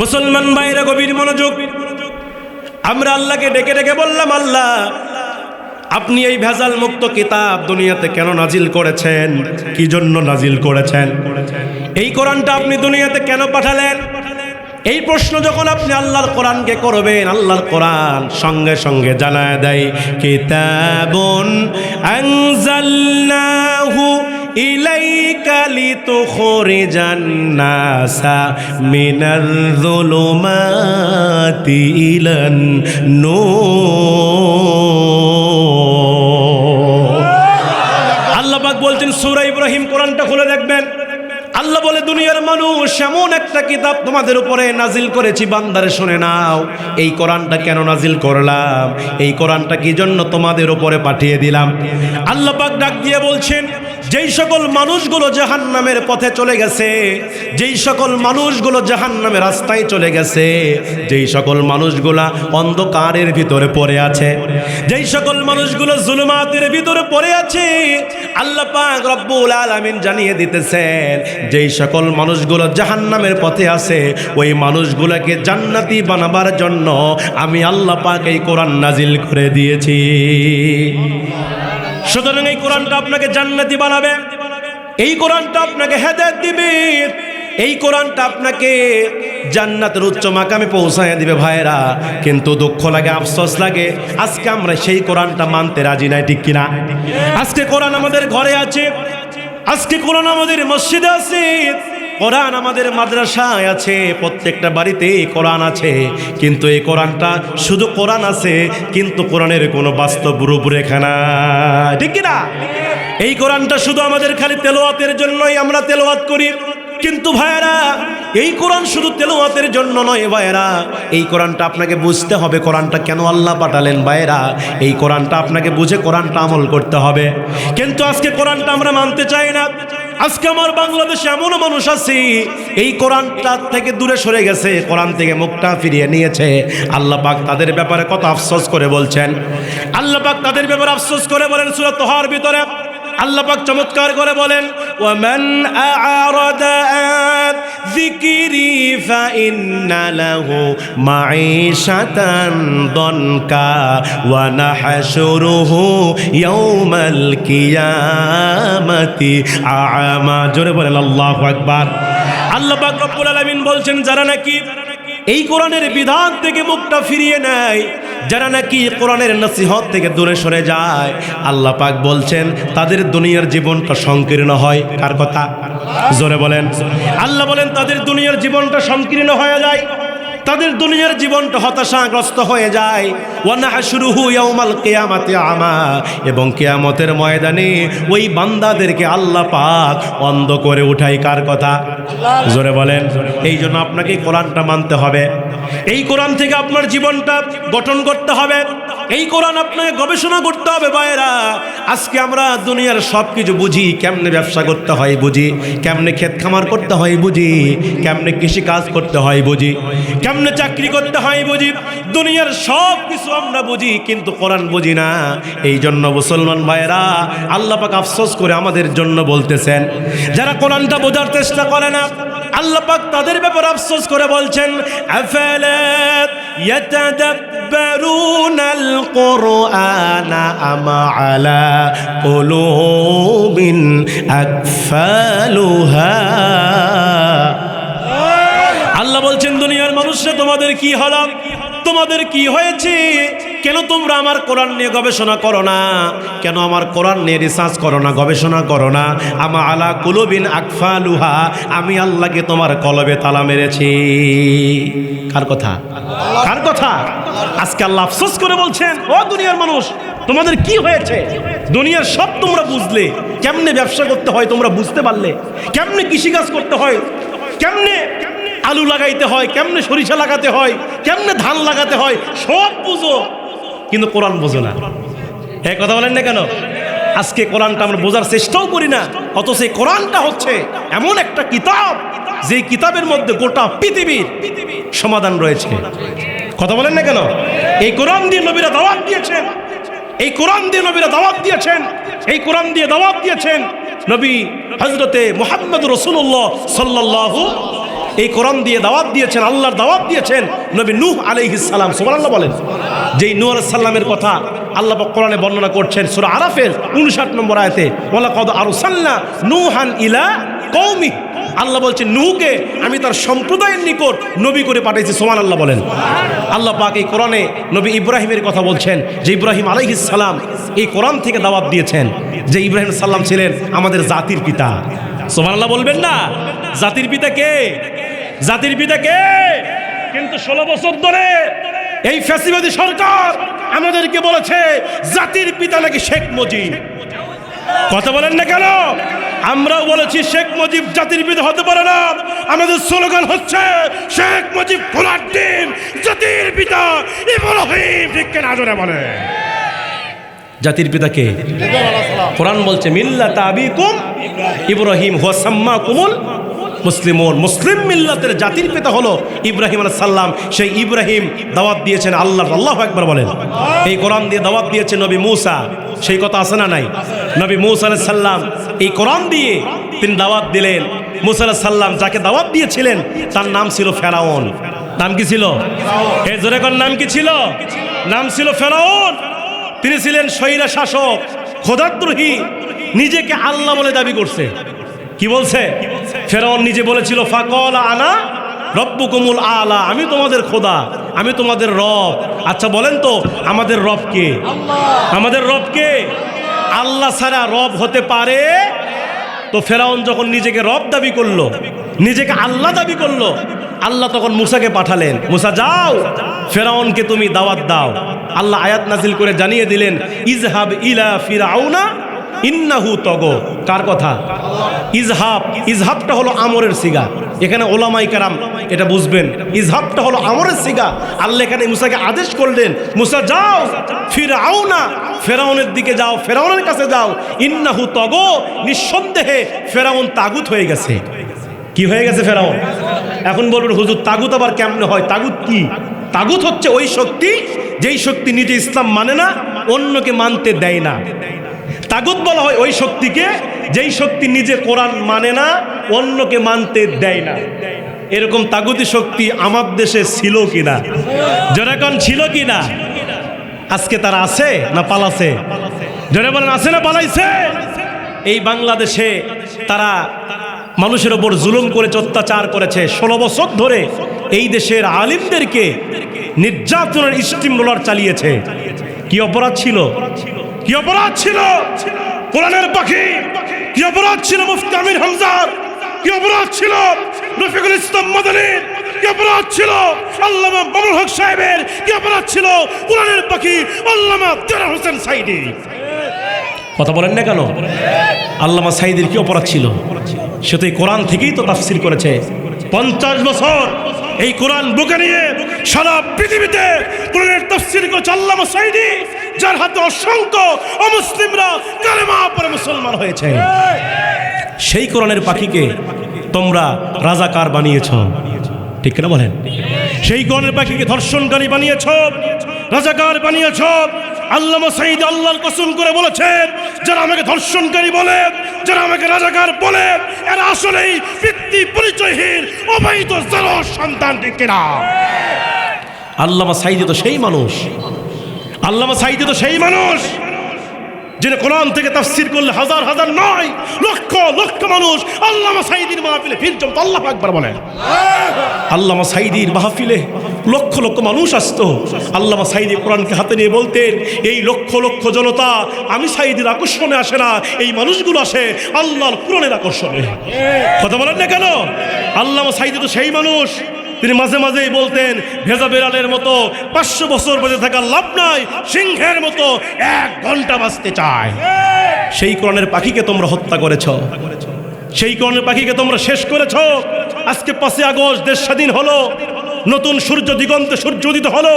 মুসলমান ভাইরা গভীর মনোযোগ। আমরা আল্লাহকে ডেকে ডেকে বললাম, আল্লাহ আপনি এই ভেজাল মুক্ত কিতাব দুনিয়াতে কেন নাজিল করেছেন? কি জন্য নাজিল করেছেন? এই কোরআনটা আপনি দুনিয়াতে কেন পাঠালেন? এই প্রশ্ন যখন আপনি আল্লাহর কোরআনকে করবেন, আল্লাহর কোরআন সঙ্গে সঙ্গে জানায় দেয়, কিতাবুন আনজালনাহু ইলাইকা লিতুখরিজান নাসা মিনাল যুলুমাতি ইলান নূর। আল্লাহ পাক বলছেন সূরা ইব্রাহিম, কোরআনটা খুলে দেখবেন। আল্লাহ বলে, দুনিয়ার মানুষ, এমন একটা কিতাব তোমাদের উপরে নাজিল করেছি, বান্দারে শুনে নাও। এই কোরআনটা কেন নাজিল করলাম? এই কোরআনটা কি জন্য তোমাদের উপরে পাঠিয়ে দিলাম? আল্লাহ পাক ডাক দিয়ে বলছেন, যেই সকল মানুষগুলো জাহান্নামের পথে চলে গেছে, যেই সকল মানুষগুলো জাহান্নামের রাস্তায় চলে গেছে, যেই সকল মানুষগুলা অন্ধকারের ভিতরে পড়ে আছে, যেই সকল মানুষগুলো জুলুমাতের ভিতরে পড়ে আছে, আল্লাহ পাক রব্বুল আলামিন জানিয়ে দিতেছেন, যেই সকল মানুষগুলো জাহান্নামের পথে আছে, ওই মানুষগুলোকে জান্নাতি বানাবার জন্য আমি আল্লাহ পাক এই কোরআন নাজিল করে দিয়েছি। সুতরাং এই কোরআনটা আপনাকে জান্নাতি বানাবে, এই কোরআনটা আপনাকে হেদায়েত দিবে, এই কোরআনটা আপনাকে জান্নাতের উচ্চ মাকামে পৌঁছায় দিবে। ভাইরা, কিন্তু দুঃখ লাগে, আফসোস লাগে, আজকে আমরা সেই কোরআনটা মানতে রাজি নাই, ঠিক কিনা? আজকে কোরআন আমাদের ঘরে আছে, আজকে কোরআন আমাদের মসজিদে আছে, কোরআন আমাদের মাদ্রাসায় আছে, প্রত্যেকটা বাড়িতে কোরআন আছে, কিন্তু এই কোরআনটা শুধু কোরআন আছে, কিন্তু কোরআনের কোনো বাস্তব রূপরেখা নাই, ঠিক কিনা? এই কোরআনটা শুধু আমাদের খালি তেলাওয়াতের জন্যই আমরা তেলাওয়াত করি, কিন্তু ভাইরা এই কোরআন শুধু তেলাওয়াতের জন্য নয়। ভাইরা, এই কোরআনটা আপনাকে বুঝতে হবে, কোরআনটা কেন আল্লাহ পাঠালেন। ভাইরা, এই কোরআনটা আপনাকে বুঝে কোরআনটা আমল করতে হবে। কিন্তু আজকে কোরআনটা আমরা মানতে চাই না। আজকে আমার বাংলাদেশে এমনও মানুষ আছে, এই কোরআনটা থেকে দূরে সরে গেছে, কোরআন থেকে মুখটা ফিরিয়ে নিয়েছে। আল্লাহ পাক তাদের ব্যাপারে কত আফসোস করে বলছেন। আল্লাহ পাক তাদের ব্যাপারে আফসোস করে বলেন সূরা তাহার ভিতরে। আল্লাহ পাক চমৎকার করে বলেন, ওয়ামান আ'রাদা আন যিকরি ফাইন্না লাহু মাঈশাতান দনকা ওয়া নাহশুরুহু ইয়াওমাল কিয়ামাতি আ'মা। জোরে বলেন আল্লাহু আকবার। আল্লাহ পাক রব্বুল আলামিন বলছেন, যারা নাকি এই কোরআনের বিধান থেকে মুখটা ফিরিয়ে নেয়, যারা নাকি কোরআনের নসিহত থেকে দূরে সরে যায়, আল্লাহ পাক বলছেন তাদের দুনিয়ার জীবনটা সংকীর্ণ হয়। কার কথা? জোরে বলেন। আল্লাহ বলেন তাদের দুনিয়ার জীবনটা সংকীর্ণ হয়ে যায়, তাদের দুনিয়ার জীবনটা হতাশাগ্রস্ত হয়ে যায়। ওয়া নাহশুরুহু ইয়াউমাল কিয়ামাতি আমা, এবং কিয়ামতের ময়দানে ওই বান্দাদেরকে আল্লাহ পাক অন্ধ করে উঠায়। কার কথা? জোরে বলেন। এই জন্য আপনাকে কোরআনটা মানতে হবে, এই কোরআন থেকে আপনার জীবনটা গঠন করতে হবে, এই কোরআন আপনাকে গবেষণা করতে হবে। ভাইরা, আজকে আমরা দুনিয়ার সব কিছু বুঝি, কেমনে ব্যবসা করতে হয় বুঝি, কেমনে ক্ষেত খামার করতে হয় বুঝি, কেমনে কৃষি কাজ করতে হয় বুঝি, কেমনে চাকরি করতে হয় বুঝি, দুনিয়ার সব কিছু আমরা বুঝি, কিন্তু কোরআন বুঝি না। এই জন্য মুসলমান ভাইরা, আল্লাহ পাক আফসোস করে আমাদের জন্য বলতেছেন, যারা কোরআনটা বোঝার চেষ্টা করে না, আল্লাহ পাক তাদের ব্যাপারে আফসোস করে বলছেন, আফালা ইয়াতাদাব্বারুনাল কুরআনা আম আলা কুলুবিন আকফালুহা। আল্লাহ বলছেন, দুনিয়ার মানুষরা তোমাদের কি হলো, তোমাদের কি হয়েছে? কেন তোমরা আমার কোরআন নিয়ে গবেষণা করো না? কেন আমার কোরআন নিয়ে রিসার্চ করো না, গবেষণা করো না? আমা আলা কুলুবিন আকফালুহা, আমি আল্লাহকে তোমার কলবে তালা মেরেছি। কার কথা? কার কথা? আজকে আল্লাহ আফসোস করে বলছেন, ও দুনিয়ার মানুষ, তোমাদের কি হয়েছে? দুনিয়ার সব তোমরা বুঝলে, কেমনে ব্যবসা করতে হয় তোমরা বুঝতে পারলে, কেমনে কৃষিকাজ করতে হয়, কেমনে আলু লাগাইতে হয়, কেমনে সরিষা লাগাতে হয়, কেমনে ধান লাগাতে হয়, সব বুঝো, কিন্তু কোরআন বোঝো না। হ্যাঁ, কথা বলেন না কেন? আজকে কোরআনটা আমরা বোঝার চেষ্টাও করি না, অথচ এই কোরআনটা হচ্ছে এমন একটা কিতাব, যে কিতাবের মধ্যে গোটা পৃথিবীর সমাধান রয়েছে। কথা বলেন না কেন? এই কোরআন দিয়ে নবীরা দাওয়াত দিয়েছেন, এই কোরআন দিয়ে নবীরা দাওয়াত দিয়েছেন, এই কোরআন দিয়ে দাওয়াত দিয়েছেন নবী হযরতে মুহাম্মদ রাসূলুল্লাহ সাল্লাল্লাহু এই কোরআন দিয়ে দাওয়াত দিয়েছেন, আল্লাহর দাওয়াত দিয়েছেন নবী নূহ আলাইহিস সালাম। সুবহানাল্লাহ বলেন। যেই নূহ আলাইহিস সালামের কথা আল্লাহ পাক কোরআনে বর্ণনা করছেন সূরা আরাফের 59 নম্বর আয়াতে, ওয়ালাকাদ আরসালনা নূহান ইলা কওমি। আল্লাহ বলছেন নূহকে আমি তার সম্প্রদায়ের নিকট নবী করে পাঠিয়েছি। সুবহানাল্লাহ বলেন। আল্লাহ পাক এই কোরআনে নবী ইব্রাহিমের কথা বলছেন যে ইব্রাহিম আলাইহিস সালাম এই কোরআন থেকে দাওয়াত দিয়েছেন, যে ইব্রাহিম সাল্লাম ছিলেন আমাদের জাতির পিতা। সুবহানাল্লাহ বলবেন না? জাতির পিতা কে? জাতির পিতা কে? কিন্তু 16 বছর ধরে এই ফ্যাসিবাদী সরকার আমাদেরকে বলেছে জাতির পিতা নাকি শেখ মুজিব। কথা বলেন না কেন? আমরাও বলেছি শেখ মুজিব জাতির পিতা হতে পারে না। আমাদের স্লোগান হচ্ছে শেখ মুজিব খোলার ডিম, জাতির পিতা ইব্রাহিম। ঠিক কিনা জোরে বলে? জাতির পিতা কে? কোরআন বলছে মিল্লাতা আবিকুম ইব্রাহিম হুয়া সাম্মাকুমুল মুসলিমুন। মুসলিম মিল্লাতের জাতির পিতা হলো ইব্রাহিম আলাইহিস সালাম। সেই ইব্রাহিম দাওয়াত দিয়েছেন আল্লাহ। আল্লাহু আকবার বলেন। এই কোরআন দিয়ে দাওয়াত দিয়েছেন নবী মূসা। সেই কথা আছে না নাই? নবী মূসা আলাইহিস সালাম এই কোরআন দিয়ে তিনি দাওয়াত দিলেন। মূসা আলাইহিস সালাম যাকে দাওয়াত দিয়েছিলেন তার নাম ছিল ফেরাউন। নাম কি ছিল? এই জোরে কোন নাম কি ছিল? নাম ছিল ফেরাউন। তিনি ছিলেন স্বৈরা শাসক, খোদাদ্রোহী, নিজেকে আল্লাহ বলে দাবি করছে। কি বলছে? ফেরাউন নিজে বলেছিল ফাকালা আনা রব্বুকুমুল আলা, আমি তোমাদের খোদা, আমি তোমাদের রব। আচ্ছা বলেন তো আমাদের রব কে? আমাদের রব কে? আল্লাহ ছাড়া রব হতে পারে? তো ফেরাউন যখন নিজেকে রব দাবি করলো, নিজেকে আল্লাহ দাবি করলো, আল্লাহ তখন মুসাকে পাঠালেন, মুসা যাও ফেরাউনকে তুমি দাওয়াত দাও। আল্লাহ আয়াত নাজিল করে জানিয়ে দিলেন ইজহাব ইলা ফিরাউনা ইন্নাহু তাগা। কার কথা? ইজহাব। ইজহাবটা হলো আমরের সিগা। এখানে ওলামায়ে কেরাম এটা বুঝবেন, ইজহাবটা হলো আমরের সিগা। আল্লাহ এখানে মুসাকে আদেশ করলেন মুসা যাও ফিরাউনা, ফেরাউনের দিকে যাও, ফেরাউনের কাছে যাও। ইন্নাহু তাগা, নিঃসন্দেহে ফেরাউন তাগুত হয়ে গেছে। কি হয়ে গেছে ফেরাউন? এখন বলবেন হুজুর তাগুত আবার কেমনে হয়? তাগুত কি? তাগুত হচ্ছে ওই শক্তি যেই শক্তি নিজে ইসলাম মানে না, অন্যকে মানতে দেয় না। তাগুত বলা হয় ওই শক্তিকে যেই শক্তি নিজে কোরআন মানে না, অন্যকে মানতে দেয় না। এরকম তাগুতি শক্তি আমার দেশে ছিল কিনা? যেরকম ছিল কিনা? আজকে তারা আছে না পালাছে? যারা বলেন আছে না পালাইছে? এই বাংলাদেশে তারা মানুষের ওপর জুলুম করে অত্যাচার করেছে। 16 বছর ধরে এই দেশের আলিমদেরকে নির্যাতনের স্টিম রোলার চালিয়েছে। কি অপরাধ ছিল? কি অপরাধ ছিল কোরআনের পাখি? কি অপরাধ ছিল মুফতি আমির হামজার? কি অপরাধ ছিল রফিকুল ইসলাম মাদানীর? কি অপরাধ ছিল আল্লামা মামুনুল হক সাহেবের? কি অপরাধ ছিল কোরআনের পাখি আল্লামা দেওয়ার হোসেন সাইদি? কথা বলেন না কেন? আল্লামা সাইদির কি অপরাধ ছিল? সে তো এই কোরআন থেকেই তো তাফসির করেছে। 50 বছর এই কোরআন বুকে নিয়ে সারা পৃথিবীতে কোরআনের তাফসীর করেছে আল্লামা সাইদি, যার হাতে অসংখ্য অমুসলিমরা কালেমা পড়ে মুসলমান হয়েছে। সেই কোরআনের পাখিকে তোমরা রাজাকার বানিয়েছ। ঠিক না বলেন? সেই কোরআনের পাখিকে ধর্ষণকারী বানিয়েছ, রাজাকার বানিয়েছ। আল্লামা সাইদি আল্লাহর কসম করে বলেছেন যারা আমাকে ধর্ষণকারী বলে, যারা আমাকে রাজাকার বলে, এরা আসলেই পিতৃ পরিচয়হীন অবৈধ জারজ সন্তান। ঠিক কিনা? আল্লামা সাইদি তো সেই মানুষ, আল্লামা সাইদি তো সেই মানুষ যিনি কোরআন থেকে তাফসীর করলে হাজার হাজার নয় লক্ষ লক্ষ মানুষ আল্লামা সাইদির মাহফিলে ভিড় জমত। আল্লাহু আকবার বলেন। আল্লামা সাইদির মাহফিলে লক্ষ লক্ষ মানুষ আসতো। আল্লামা সাইদি কোরআনকে হাতে নিয়ে বলতেন এই লক্ষ লক্ষ জনতা আমি সাইদির আকর্ষণে আসে না, এই মানুষগুলো আসে আল্লাহর কোরআনের আকর্ষণে। কথা বলেন না কেন? আল্লামা সাইদি তো সেই মানুষ, তিনি মাঝে মাঝেই বলতেন ভেজা বেড়ালের মতো 500 বছর বেঁচে থাকার লাভ নাই, সিংহের মতো 1 ঘন্টা বাঁচতে চায়। সেই কোরআনের পাখিকে তোমরা হত্যা করেছ, সেই কোরআনের পাখিকে তোমরা শেষ করেছ। আজকে 5 আগস্ট দেশ স্বাধীন হলো, নতুন সূর্য দিগন্তে সূর্য উদিত হলো,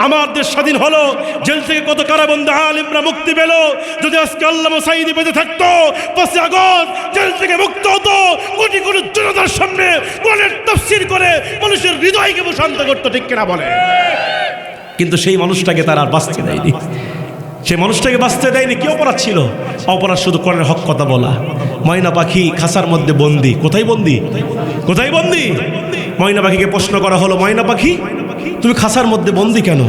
আমার দেশ স্বাধীন হলো। জেল থেকে কত কারাবন্দী আলেমরা মুক্তি পেল। যদি আজকে আল্লামা সাইদি বেঁচে থাকতো 5 আগস্ট জেল থেকে মুক্ত হতো, কোটি কোটি জনতার সামনে কোরআনের তাফসীর করে মানুষের হৃদয়কে প্রশান্ত করতো। ঠিক কিনা বলে? কিন্তু সেই মানুষটাকে তারা আর বাঁচতে দেয়নি, সেই মানুষটাকে বাঁচতে দেয়নি। কি অপরাধ ছিল? অপরাধ শুধু কোরআনের হক কথা বলা। ময়না পাখি খাঁচার মধ্যে বন্দি। কোথায় বন্দি? কোথায় বন্দি? ময়না পাখিকে প্রশ্ন করা হলো, ময়না পাখি তুমি খাঁচার মধ্যে বন্দি কেন?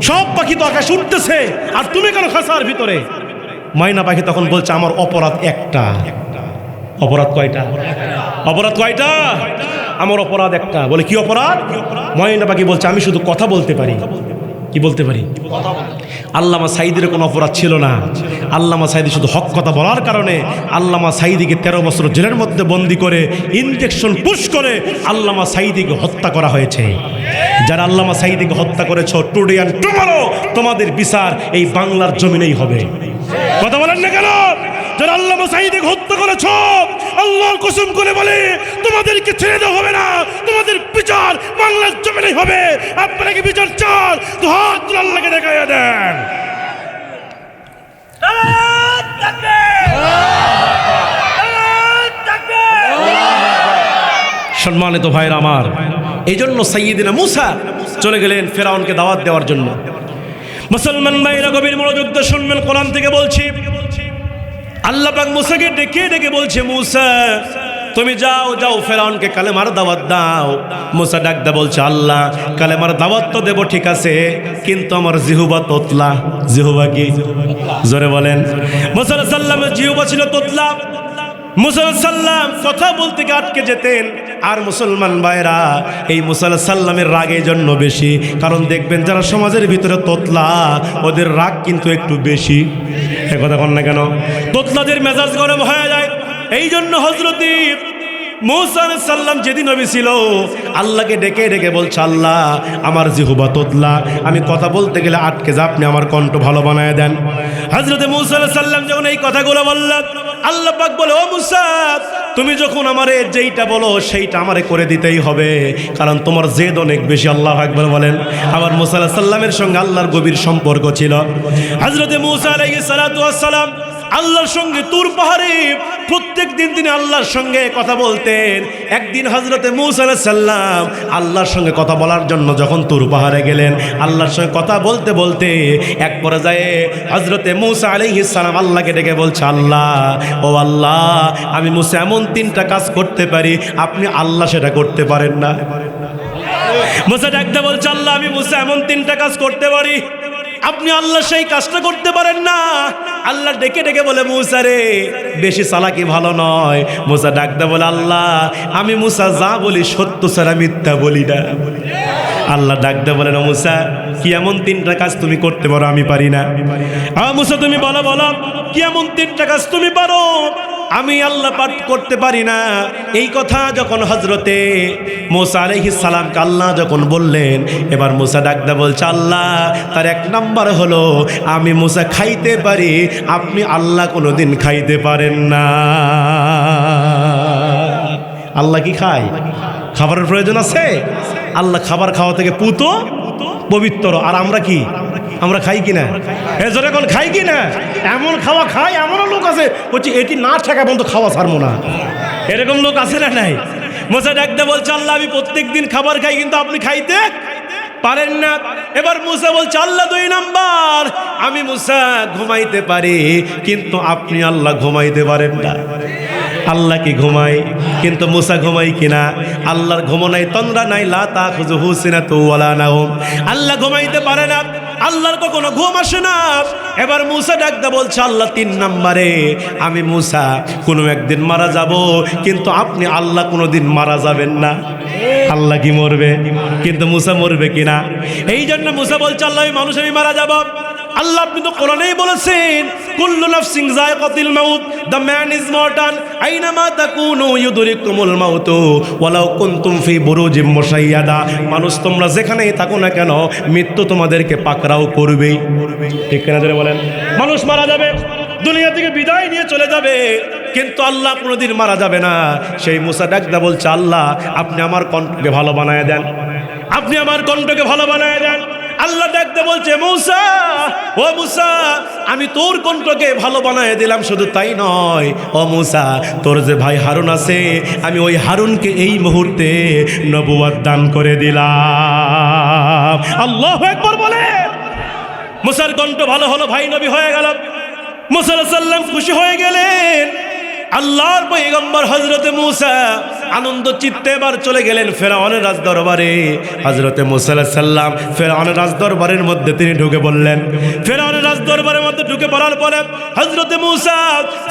সব পাখি তো আকাশে উঠতেছে, আর তুমি কেন খাঁচার ভিতরে? ময়না পাখি তখন বলছে, আমার অপরাধ একটা। অপরাধ কয়টা? অপরাধ কয়টা? আমার অপরাধ একটা। বলে কি অপরাধ? ময়না পাখি বলছে, আমি শুধু কথা বলতে পারি। কি বলতে পারি? আল্লামা সাঈদীর কোনো অপরাধ ছিল না। আল্লামা সাঈদী শুধু হক কথা বলার কারণে আল্লামা সাঈদীকে 13 বছর জেলের মধ্যে বন্দি করে ইনজেকশন পুশ করে আল্লামা সাঈদীকে হত্যা করা হয়েছে। যারা আল্লামা সাঈদীকে হত্যা করেছ, টুডে অ্যান্ড টুমরো তোমাদের বিচার এই বাংলার জমিনেই হবে। কথা বলেন না কেন? যারা আল্লামা সাঈদীকে হত্যা করেছ, আল্লাহর কসম করে বলে তোমাদেরকে ছেড়ে দেওয়া হবে না, তোমাদের বিচার বাংলার জমিনেই হবে। আপনারা কি বিচার চান? তো হাত তুলে আল্লাহকে দেখাইয়া দেন। সম্মানিত ভাইরা আমার, এই জন্য সাইয়্যিদিনা মুসা চলে গেলেন ফেরাউনকে দাওয়াত দেওয়ার জন্য। মুসলমান ভাইরা গভীর মনোযোগ দিয়ে শুনবেন, কোরআন থেকে বলছি। আল্লাহ পাক মুসাকে ডেকে ডেকে বলছে, মুসা তুমি যাও যাও ফেরাউনকে কালেমার দাওয়াত দাও। মুসা ডাকদা বলছে, আল্লাহ কালেমার দাওয়াত তো দেবো ঠিক আছে, কিন্তু আমার জিহুবা তোতলা। জিহুবা কি? জোরে বলেন। মুসা আলাইহিস সালামের জিহুবা ছিল তোতলা। মুসা আলাইহিস সালাম কথা বলতে গিয়ে আটকে যেতেন। আর মুসলমান ভাইরা, এই মুসা আলাইহিস সালামের রাগের জন্য বেশি, কারণ দেখবেন যারা সমাজের ভিতরে তোতলা, ওদের রাগ কিন্তু একটু বেশি। এ কথা কন না কেন? তোতলাদের মেজাজ গরম হয়ে যায়। এই জন্য হযরত মুসা আলাইহিস সালাম যেদিন নবী ছিল, আল্লাহকে ডেকে ডেকে বলছে, আল্লাহ আমার জিহুবা তোতলা, আমি কথা বলতে গেলে আটকে যা, আপনি আমার কণ্ঠ ভালো বানায় দেন। হযরত মুসা আলাইহিস সালাম যখন এই কথাগুলো বললেন, আল্লাহ পাক বলে, ও মুসা তুমি যখন আমারে যেইটা বলো সেইটা আমারে করে দিতেই হবে, কারণ তোমার জেদ অনেক বেশি। আল্লাহু আকবার বলেন। আবার মুসা আলাইহিস সালামের সঙ্গে আল্লাহর গভীর সম্পর্ক ছিল। হযরত মুসা আলাইহিস সালাতু ওয়াস সালাম আল্লাহর সঙ্গে তুর পাহাড়ে প্রত্যেক দিন তিনি আল্লাহর সঙ্গে কথা বলতেন। একদিন হযরতে মুসা আলাইহিস সালাম আল্লাহর সঙ্গে কথা বলার জন্য যখন তুর পাহাড়ে গেলেন, আল্লাহর সঙ্গে কথা বলতে বলতে এক পর্যায়ে হযরতে মুসা আলাইহিস সালাম আল্লাহকে ডেকে বলছে, আল্লাহ ও আল্লাহ, আমি মুসা এমন 3টা কাজ করতে পারি, আপনি আল্লাহ সেটা করতে পারেন না। মুসা ডাকতে বলছে, আল্লাহ আমি মুসা এমন 3টা কাজ করতে পারি, আপনি আল্লাহ সেই কাজটা করতে পারেন না। আল্লাহ ডেকে ডেকে বলে, মুসা রে বেশি চালাকি ভালো নয়। মুসা ডাকতে বলে, আল্লাহ আমি মুসা যা বলি সত্য ছাড়া মিথ্যা বলি না। আল্লাহ ডাকতে বলেন, ও মুসা কি এমন 3টা কাজ তুমি করতে পারো আমি পারি না? মুসা তুমি বলো বলো, কি এমন 3টা কাজ তুমি পারো আমি আল্লাহ পাঠ করতে পারি না? এই কথা যখন হযরতে মুসা আলাইহিস সালামকে আল্লাহ যখন বললেন, এবার মুসা ডাকদা বলছে, আল্লাহ তার 1 নাম্বার হলো আমি মুসা খাইতে পারি, আপনি আল্লাহ কোনোদিন খাইতে পারেন না। আল্লাহ কি খায়? খাবারের প্রয়োজন আছে? আল্লাহ খাবার খাওয়া থেকে পুত পবিত্র। আর আমরা কি? আমরা খাই কিনা? এখন খাই কিনা? এমন খাওয়া খাই, এমন লোক আছে বলছি এটি না থাকা বন্ধু খাওয়া ছাড়বো না, এরকম লোক আছে না নাই? মুসা ডাকতে বলছে, আল্লাহ আমি প্রত্যেক দিন খাবার খাই, কিন্তু আপনি খাইতে পারেন না। এবার মুসা বলছে, আল্লাহ 2 নাম্বার, আমি মুসা ঘুমাইতে পারি, কিন্তু আপনি আল্লাহ ঘুমাইতে পারেন না। আল্লাহ কি ঘুমায়, কিন্তু মুসা ঘুমাই কিনা? আল্লাহর ঘুমো নাই, তন্দ্রা নাই, লা তাখুযুহু সিনাতুন ওয়ালা নাওম। আল্লাহ ঘুমাইতে পারে না, আল্লাহর কখনো ঘুম আসে না। এবার মুসা ডাকদা বলছে, আল্লাহ 3 নাম্বারে, আমি মুসা কোনো একদিন মারা যাব, কিন্তু আপনি আল্লাহ কোনোদিন মারা যাবেন না। আল্লাহ কি মরবে, কিন্তু মুসা মরবে কিনা? এই জন্য মুসা বলছে, আল্লাহ মানুষ আমি মারা যাব। আল্লাহ আপনি তো কোরআনেই বলেছেন, কুল্লু নাফসিন যায়কাতুল মাউত, দ্য ম্যান ইজ মর্টাল, আইনামা তাকুনু ইউদরিকুমুল মাউত ওয়ালাউ কুনতুম ফি বুরুজিম মুশাইয়াদা। মানুষ তোমরা যেখানেই থাকো না কেন, মৃত্যু তোমাদেরকে পাকড়াও করবেই। ঠিক কিনা জোরে বলেন? মানুষ মারা যাবে, দুনিয়া থেকে বিদায় নিয়ে চলে যাবে, কিন্তু আল্লাহ কোনোদিন মারা যাবে না। সেই মুসা ডাকদা বলছে, আল্লাহ আপনি আমার কণ্ঠকে ভালো বানায় দেন, আপনি আমার কণ্ঠকে ভালো বানায় দেন। আল্লাহ ডাকতে বলছে, মুসা ও মুসা, আমি তোর কণ্ঠকে ভালো বানায় দিলাম, শুধু তাই নয়, ও মুসা তোর যে ভাই হারুন আছে, আমি ওই হারুনকে এই মুহূর্তে নবুয়ত দান করে দিলাম। আল্লাহু আকবার বলে মুসার কণ্ঠ ভালো হলো, ভাই নবী হয়ে গেল। মুসা আলাইহিস সালাম খুশি হয়ে গেলেন। আল্লাহর পয়গম্বর হযরতে মুসা আনন্দ চিত্তে এবার চলে গেলেন ফেরাউনের রাজদরবারে। হযরতে মূসা আলাইহিস সালাম ফেরাউনের রাজদরবারের মধ্যে তিনি ঢুকে পড়লেন। ফেরাউনের রাজদরবারের মধ্যে ঢুকে পড়ার পরে হযরতে মূসা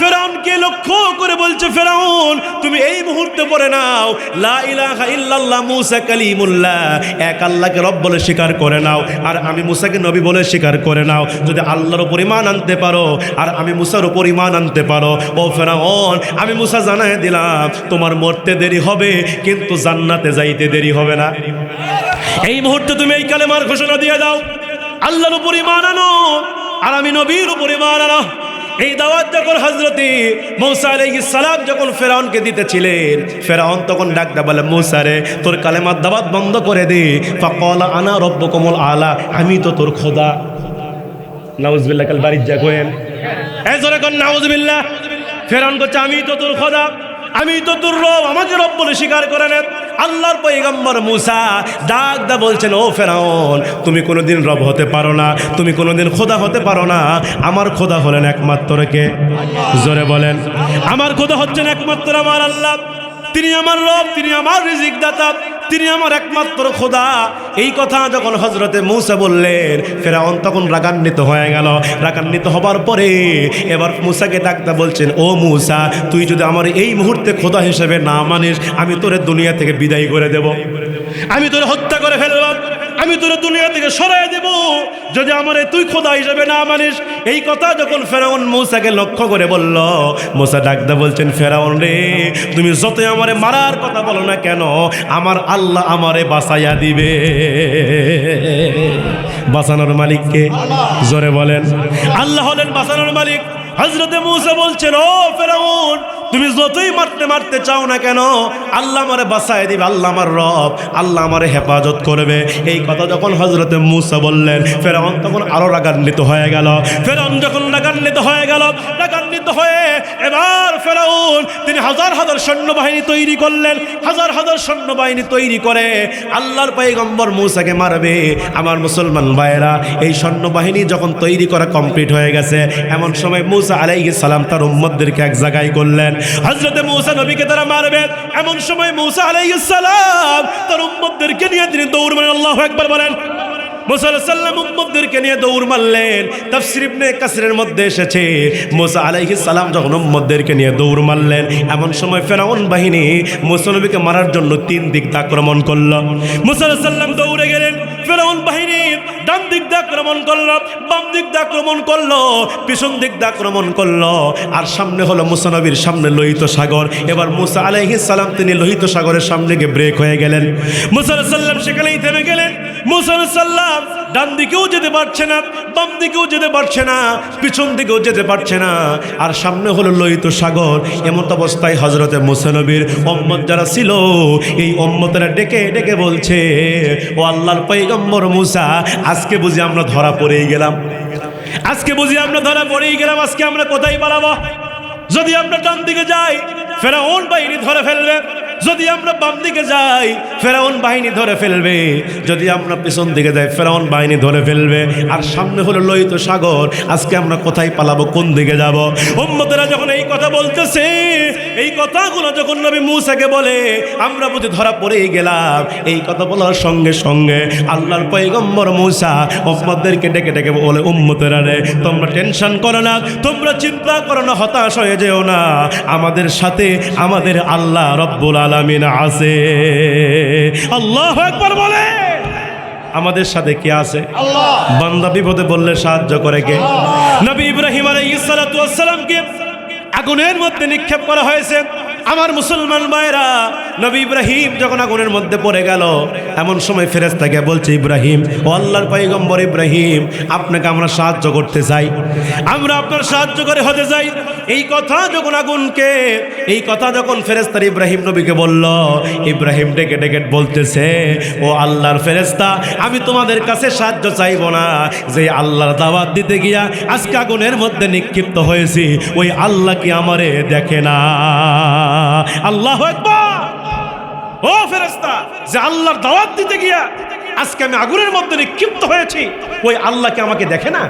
ফেরাউনকে লক্ষ্য করে বলছে, ফেরাউন তুমি এই মুহূর্তে পড়ে নাও লা ইলাহা ইল্লাল্লাহ মূসা কালিমুল্লাহ, এক আল্লাহকে রব বলে স্বীকার করে নাও, আর আমি মূসাকে নবী বলে স্বীকার করে নাও। যদি আল্লাহর উপর ঈমান আনতে পারো আর আমি মূসার উপর ঈমান আনতে পারো, ও ফেরাউন আমি মূসা জানায় দিলাম তোমার মরতে দেরি হবে কিন্তু জান্নাতে যাইতে দেরি হবে না। এই মুহূর্তে তুমি এই কালেমার ঘোষণা দিয়ে দাও, আল্লাহর উপর ঈমান আনো আর আমি নবীর উপর ঈমান আনো। এই দাওয়াত যখন হযরতে মূসা আলাইহিস সালাম যখন ফেরাউনকে দিতেছিলেন, ফেরাউন তখন ডাকটা বলে, মূসা রে তোর কালেমার দাওয়াত বন্ধ করে দে। ফাকালা আনা রাব্বুকুমুল আলা, আমি তো তোর খোদা। নাউজুবিল্লাহ, কাল বাড়ি যা কইেন এই জোরে কোন নাউজুবিল্লাহ। ফেরাউন কচ্ছে আমি তো তোর খোদা, আমি তো তোর রব, আমাকে রব বলে স্বীকার করে নেন। আল্লাহর পয়গম্বর মূসা ডাক দা বলছেন, ও ফেরাউন তুমি কোনোদিন রব হতে পারো না, তুমি কোনোদিন খোদা হতে পারো না। আমার খোদা হলেন একমাত্র কে? জোরে বলেন। আমার খোদা হচ্ছেন একমাত্র আমার আল্লাহ, তিনি আমার রব, তিনি আমার রিজিক দাতা, তিনি আমার একমাত্র খোদা। এই কথা যখন হযরতে মূসা বললেন, ফেরাউন তখন রাগান্বিত হয়ে গেল। রাগান্বিত হবার পরে এবার মূসাকে ডাকতে বলছেন, ও মূসা তুই যদি আমার এই মুহূর্তে খোদা হিসেবে না মানিস, আমি তোরে দুনিয়া থেকে বিদায় করে দেব, আমি তোরে হত্যা করে ফেলব, আমি তোরে দুনিয়া থেকে সরাই দেব যদি আমারে তুই খোদা হিসেবে না মানিস। এই কথা যখন ফেরাউন মূসাকে লক্ষ্য করে বলল, মূসা ডাকতে বলছেন, ফেরাউন রে তুমি যতই আমারে মারার কথা বলো না কেন, আমার আল্লাহ আমারে বাঁচাইয়া দিবে। বাঁচানোর মালিক কে? জোরে বলেন। আল্লাহ হলেন বাঁচানোর মালিক। হযরতে মূসা বলছেন, ও ফেরাউন তুমি যতই মারতে মারতে চাও না কেন, আল্লাহ আমারে বাঁচায় দিবে, আল্লাহ আমার রব, আল্লাহ আমারে হেফাজত করবে। এই কথা যখন হযরতে মূসা বললেন, ফেরাউন তখন আরো রাগান্বিত হয়ে গেল। ফেরাউন যখন রাগান্বিত হয়ে গেল, রাগান্বিত হয়ে এবার ফেরাউন তিনি হাজার হাজার সৈন্যবাহিনী তৈরি করলেন। হাজার হাজার সৈন্যবাহিনী তৈরি করে আল্লাহর পয়গম্বর মূসাকে মারবে। আমার মুসলমান ভাইয়েরা, এই সৈন্যবাহিনী যখন তৈরি করা কমপ্লিট হয়ে গেছে, এমন সময় মূসা আলাইহিস সালাম তার উম্মতদেরকে এক জায়গায় করলেন। হযরতে মূসা নবীকে তারা মারবে, এমন সময় মূসা আলাইহিস সালাম তার উম্মতদেরকে নিয়ে তিনি দৌড় মারলেন। আল্লাহু আকবার বলেন। মূসা আলাইহিস সালাম উম্মতদেরকে নিয়ে দৌড় মারলেন। তাফসীর ইবনে কাসিরের মধ্যে এসেছে, মূসা আলাইহিস সালাম যখন উম্মতদেরকে নিয়ে দৌড় মারলেন, এমন সময় ফেরাউন বাহিনী মূসা নবীকে মারার জন্য তিন দিক দিয়ে আক্রমণ করল। মূসা আলাইহিস সালাম দৌড়ে গেলেন, ফেরাউন বাহিনী ডান দিক দিয়ে আক্রমণ করলো, বাম দিক দিয়ে আক্রমণ করলো, পিছন দিক দিয়ে আক্রমণ করলো, আর সামনে হলো মূসা নবীর সামনে লোহিত সাগর। এবার মূসা আলাইহিস সালাম তিনি লোহিত সাগরের সামনে গিয়ে ব্রেক হয়ে গেলেন। মূসা আলাইহিস সালাম সেখানেই থেমে গেলেন। মূসা আলাইহিস সালাম ডান দিকেও যেতে পারছে না, বাম দিকেও যেতে পারছে না, পিছন দিকেও যেতে পারছে না, আর সামনে হলো লোহিত সাগর। এমন অবস্থায় হযরতে মূসা নবীর উম্মত যারা ছিল, এই উম্মতেরা ডেকে ডেকে বলছে, ও আল্লাহর পয়গম্বর মূসা আজকে বুঝি আমরা ধরা পড়েই গেলাম, আজকে বুঝি আমরা ধরা পড়েই গেলাম, আজকে আমরা কোথায় পালাবো? যদি আমরা ডান দিকে যাই ফেরাউন বাহিনী ধরে ফেলবে, যদি আমরা বাম দিকে যাই ফেরাউন বাহিনী ধরে ফেলবে, যদি আমরা পিছন দিকে যাই ফেরাউন বাহিনী ধরে ফেলবে, আর সামনে হলো লোহিত সাগর, আজকে আমরা কোথায় পালাবো, কোন দিকে যাব? উম্মতেরা যখন এই কথা বলতেছে, এই কথাগুলো যখন নবী মূসাকে বলে আমরা বুঝি ধরা পড়েই গেলাম, এই কথা বলার সঙ্গে সঙ্গে আল্লাহর পয়গম্বর মূসা উম্মতদেরকে ডেকে ডেকে বলে, উম্মতেরা রে তোমরা টেনশন করো না, তোমরা চিন্তা করো না, হতাশ হয়ে যেও না, আমাদের সাথে আমাদের আল্লাহ রব্বুল আলামিন আছে। আল্লাহু আকবার বলে। আমাদের সাথে কে আছে? আল্লাহ। বান্দা বিপদে বললে সাহায্য করে কে? নবী ইব্রাহিম আলাইহিস সালাতু ওয়াস সালামকে আগুনের মধ্যে নিক্ষেপ করা হয়েছে। আমার মুসলমান ভাইরা, নবী ইব্রাহিম যখন আগুনের মধ্যে পড়ে গেল, এমন সময় ফেরেশতাকে বলছে, ইব্রাহিম, ও আল্লাহর পয়গম্বর ইব্রাহিম, আপনাকে আমরা সাহায্য করতে চাই, আমরা আপনার সাহায্য করে হতে চাই। এই কথা যখন আগুনকে, এই কথা যখন ফেরেশতা ইব্রাহিম নবীকে বলল, ইব্রাহিম ডেকে ডেকে বলতেছে, ও আল্লাহর ফেরেশতা, আমি তোমাদের কাছে সাহায্য চাইব না, যে আল্লাহর দাওয়াত দিতে গিয়া আজকে আগুনের মধ্যে নিক্ষিপ্ত হয়েছি, ওই আল্লাহ কি আমারে দেখে না? আল্লাহু আকবার। ও ফেরেশতা, যে আল্লাহর দাওয়াত দিতে গিয়া আজকে আমি আগুনের মধ্যে নিক্ষিপ্ত হয়েছি, ওই আল্লাহ কি আমাকে দেখে না?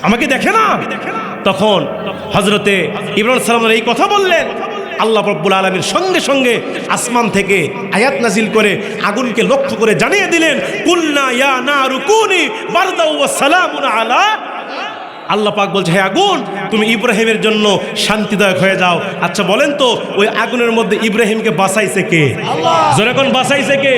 আমাকে দেখে না? তখন হযরতে ইব্রাহিম সালাম এই কথা বললেন। আল্লাহ রাব্বুল আলামিন সঙ্গে সঙ্গে আসমান থেকে আয়াত নাজিল করে আগুনকে লক্ষ্য করে জানিয়ে দিলেন, কুলনা ইয়া নারু কুনি বারদাও ওয়া সালামুন আলা। আল্লাহ পাক বলছে, হে আগুন, তুমি ইব্রাহিমের জন্য শান্তিদায়ক হয়ে যাও। আচ্ছা বলেন তো, ওই আগুনের মধ্যে ইব্রাহিমকে বাঁচাইছে কে? জোরে কোন বাঁচাইছে কে?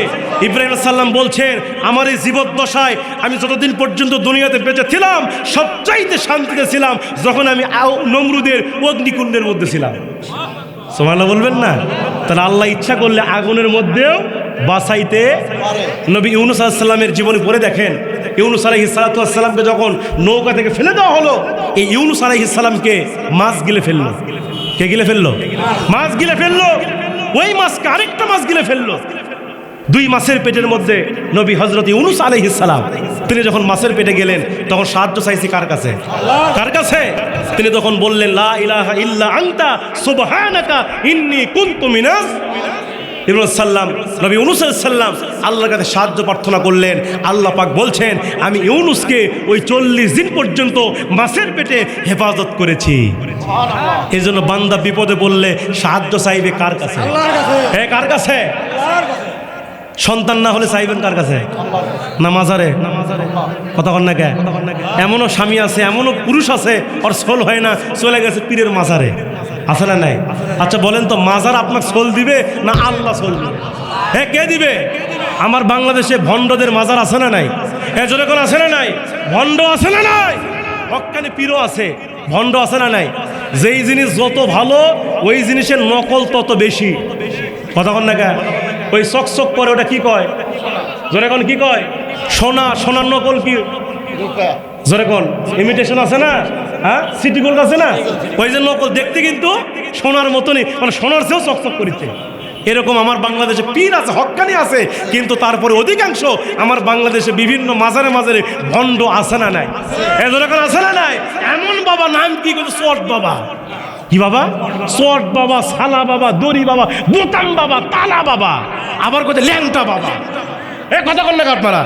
ইব্রাহিম সাল্লাম বলছেন, আমার এই জীবদ্দশায় আমি যতদিন পর্যন্ত দুনিয়াতে বেঁচে ছিলাম সবচাইতে শান্তিতে ছিলাম যখন আমি নমরুদের অগ্নিকুণ্ডের মধ্যে ছিলাম। সুবহানাল্লাহ বলবেন না? তাহলে আল্লাহ ইচ্ছা করলে আগুনের মধ্যেও বাঁচাইতে। নবী ইউনূস আলাইহিস সালামের জীবনী পড়ে দেখেন, ইউনূস আলাইহিস সালামকে যখন নৌকা থেকে ফেলে দেওয়া হলো, এই ইউনূস আলাইহিস সালামকে মাছ গিলে ফেললো। কে গিলে ফেললো? মাছ গিলে ফেললো। ওই মাছকে আরেকটা মাছ গিলে ফেললো। দুই মাছের পেটের মধ্যে নবী হযরত ইউনূস আলাইহিস সালাম তিনি যখন মাছের পেটে গেলেন তখন সাহায্য চাইছি কার কাছে? কার কাছে? তিনি তখন বললেন, লা ইলাহা ইল্লা আনতা সুবহানাকা ইন্নী কুনতু মিনাজ সাল্লাম। নবী ইউনূস আলাইহিস সালাম আল্লাহর কাছে সাহায্য প্রার্থনা করলেন। আল্লাহ পাক বলছেন, আমি ইউনূসকে ওই 40 দিন পর্যন্ত মাছের পেটে হেফাজত করেছি। এই জন্য বান্দা বিপদে পড়লে সাহায্য চাইবে কার কাছে? কার কাছে? সন্তান না হলে চাইবেন কার কাছে? না মাজারে? কথা কন না কে? এমনও স্বামী আছে, এমনও পুরুষ আছে, ওর সোল হয় না, চলে গেছে পীরের মাজারে। আছে না নাই? আচ্ছা বলেন তো, মাজার আপনাকে সোল দিবে না আল্লাহ সোল দিবে? কে দিবে? আমার বাংলাদেশে ভণ্ডদের মাজার আছে না নাই? জোরে কোন আছে না নাই? ভণ্ড আছে না নাই? হক্কানি পীরও আছে, ভণ্ড আছে না নাই? যেই জিনিস যত ভালো ওই জিনিসের নকল তত বেশি। কথা কন না কে? ওই চকচক করে ওটা কি কয়? জোরে কোন কি কয়? সোনা। সোনার নকল কি? জোরে কোন? ইমিটেশন আছে না? হ্যাঁ, সিটি গোল্ড আছে না? ওই যে নকল, দেখতে কিন্তু সোনার মতনই, মানে সোনার চেয়েও চকচক করিতে। এরকম আমার বাংলাদেশে পীর আছে, হক্কানি আছে, কিন্তু তারপরে অধিকাংশ আমার বাংলাদেশে বিভিন্ন মাজারে মাজারে ভণ্ড আছে না নাই? জোরে কোন আছে না নাই? এমন বাবা নাম কি? চট বাবা। কি বাবা? চট বাবা, সালা বাবা, দড়ি বাবা, বোতাম বাবা, তালা বাবা, আবার কোথায় ল্যাংটা বাবা। কথা কন না আপনারা?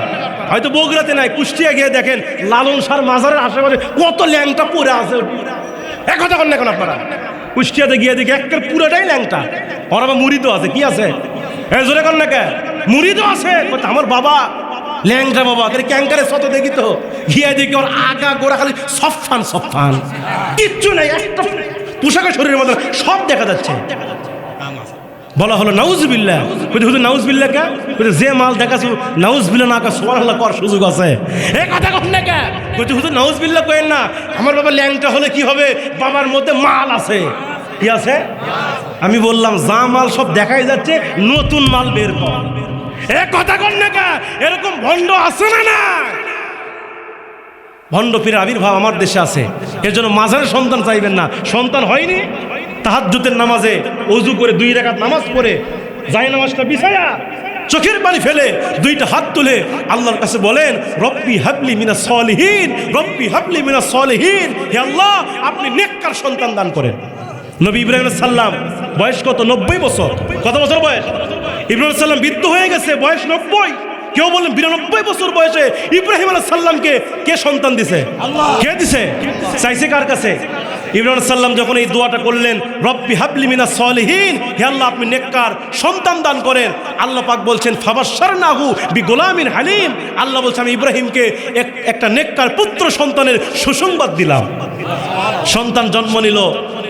হয়তো বগুড়াতে নাই, কুষ্টিয়া গিয়ে দেখেন লালন শাহ মাজারের আশেপাশে কত ল্যাংটা পড়ে আছে। কথা কন না কেন আপনারা? কুষ্টিয়াতে গিয়ে দেখি একটা পুরোটাই ল্যাংটা। ওর আবার মুড়িদও আছে। কি আছে? জোরে কন না কে? মুড়িদও আছে। আমার বাবা ল্যাংটা বাবা, ক্যাঙ্কারে শত দেখি তো, গিয়ে দেখি ওর আগা গোড়া খালি সফান সফান, কিচ্ছু নেই, একটা পোশাকের শরীরের মধ্যে সব দেখা যাচ্ছে। বলা হলো নাউজুবিল্লাহ। হুজুর নাউজুবিল্লাহ কে? যে মাল দেখাছো নাউজুবিল্লাহ না কা সুবহানাল্লাহ কর সুযোগ আছে। কথা কন না কে? হুজুর নাউজুবিল্লাহ কইেন না। আমার বাবা ল্যাংটা হলে কি হবে? বাবার মধ্যে মাল আছে। কি আছে? আমি বললাম, যা মাল সব দেখাই যাচ্ছে, নতুন মাল বের কর। কথা কন না কে? এরকম ভণ্ড আছে না না? ভণ্ড পীরের আবির্ভাব আমার দেশে আছে। এর জন্য মাজারে সন্তান চাইবেন না। সন্তান হয়নি, তাহাজ্জুদের নামাজে ওযু করে 2 রাকাত নামাজ পড়ে যায় নামাজটা বিছায়া চোখের পানি ফেলে 2টা হাত তুলে আল্লাহর কাছে বলেন, রব্বি হাবলি মিনাস সলিহিন, রব্বি হাবলি মিনাস সলিহিন। হে আল্লাহ, আপনি নেককার সন্তান দান করেন। নবী ইব্রাহিম আলাইহিস সালাম বয়স কত? 90 বছর। কত বছর বয়স? ইব্রাহিম আলাইহিস সালাম বৃদ্ধ হয়ে গেছে, বয়স 90। কেউ বলেন 92 বছর বয়সে ইব্রাহিম আলাইহিস সালামকে কে সন্তান দিছে? কে দিছে? চাইছে কার কাছে? ইব্রাহিম আলাইহিস সালাম যখন এই দোয়াটা করলেন, রব্বি হাবলি মিনাস সলিহিন, হে আল্লাহ আপনি নেককার সন্তান দান করেন। আল্লাহ পাক বলছেন, ফাবাশশারনাহু বিগুলামিন হালিম। আল্লাহ বলছেন, আমি ইব্রাহিমকে একটা নেককার পুত্র সন্তানের সুসংবাদ দিলাম। সন্তান জন্ম নিল।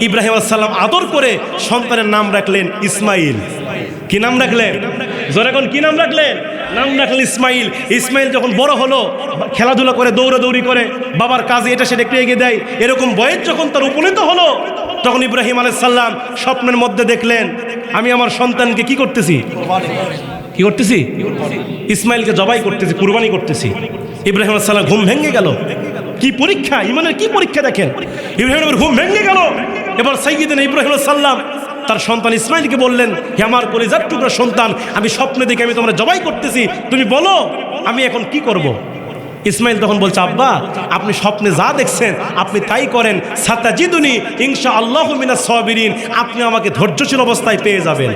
ইব্রাহিম আলাইহিস সালাম আদর করে সন্তানের নাম রাখলেন ইসমাইল। কি নাম রাখলেন? জোরে কোন কি নাম রাখলেন? নাম রাখলেন ইসমাইল। ইসমাইল যখন বড় হলো, খেলাধুলা করে, দৌড়াদৌড়ি করে, বাবার কাজে এটা সেটা একটু এগিয়ে দেয়, এরকম বয়স যখন তার উপনীত হলো, তখন ইব্রাহিম আলাইহিস সালাম স্বপ্নের মধ্যে দেখলেন, আমি আমার সন্তানকে কি করতেছি? কি করতেছি? ইসমাইলকে জবাই করতেছি, কুরবানি করতেছি। ইব্রাহিম আলাইহিস সালাম ঘুম ভেঙে গেল। কি পরীক্ষা, ইমানের কি পরীক্ষা দেখেন। ইব্রাহিমের ঘুম ভেঙে গেল। এবার সাইয়্যিদনা ইব্রাহিম আলাইহিস সালাম তার সন্তান ইসমাইলকে বললেন, হে আমার কলিজার টুকরা সন্তান, আমি স্বপ্নে দেখে আমি তোমরা জবাই করতেছি, তুমি বলো আমি এখন কি করব? ইসমাইল তখন বলছে, আব্বা আপনি স্বপ্নে যা দেখছেন আপনি তাই করেন, সাতাজিদুনি ইনশাআল্লাহু মিনাস সাবিরিন, আপনি আমাকে ধৈর্যশীল অবস্থায় পেয়ে যাবেন।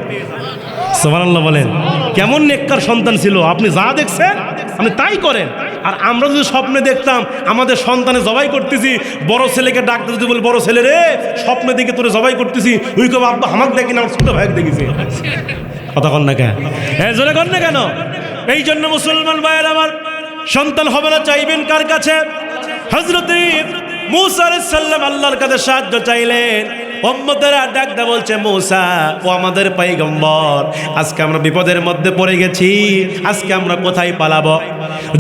সুবহানাল্লাহ বলেন। কেমন নেককার সন্তান ছিল! আপনি যা দেখছেন আপনি তাই করেন। আর আমরা যদি স্বপ্নে দেখতাম আমাদের সন্তানে জবাই করতেছি, বড় ছেলেকে ডাকতে যদি বলি, বড় ছেলে রে স্বপ্নে দেখে তোরে জবাই করতেছি, ওই কবে আব্বা আমাকে দেখি না, আমার ছোট ভাইকে দেখেছি। কথা কন না কেন? হ্যাঁ, জোরে কন না কেন? এই জন্য মুসলমান ভাইয়ের আমার, সন্তান হবে না চাইবেন কার কাছে? হযরত মূসা আলাইহিস সালাম আল্লাহর কাছে সাহায্য চাইলেন। উম্মতেরা ডাকদা বলছে, মূসা ও আমাদের পয়গম্বর, আজকে আমরা বিপদের মধ্যে পড়ে গেছি, আজকে আমরা কোথায় পালাবো?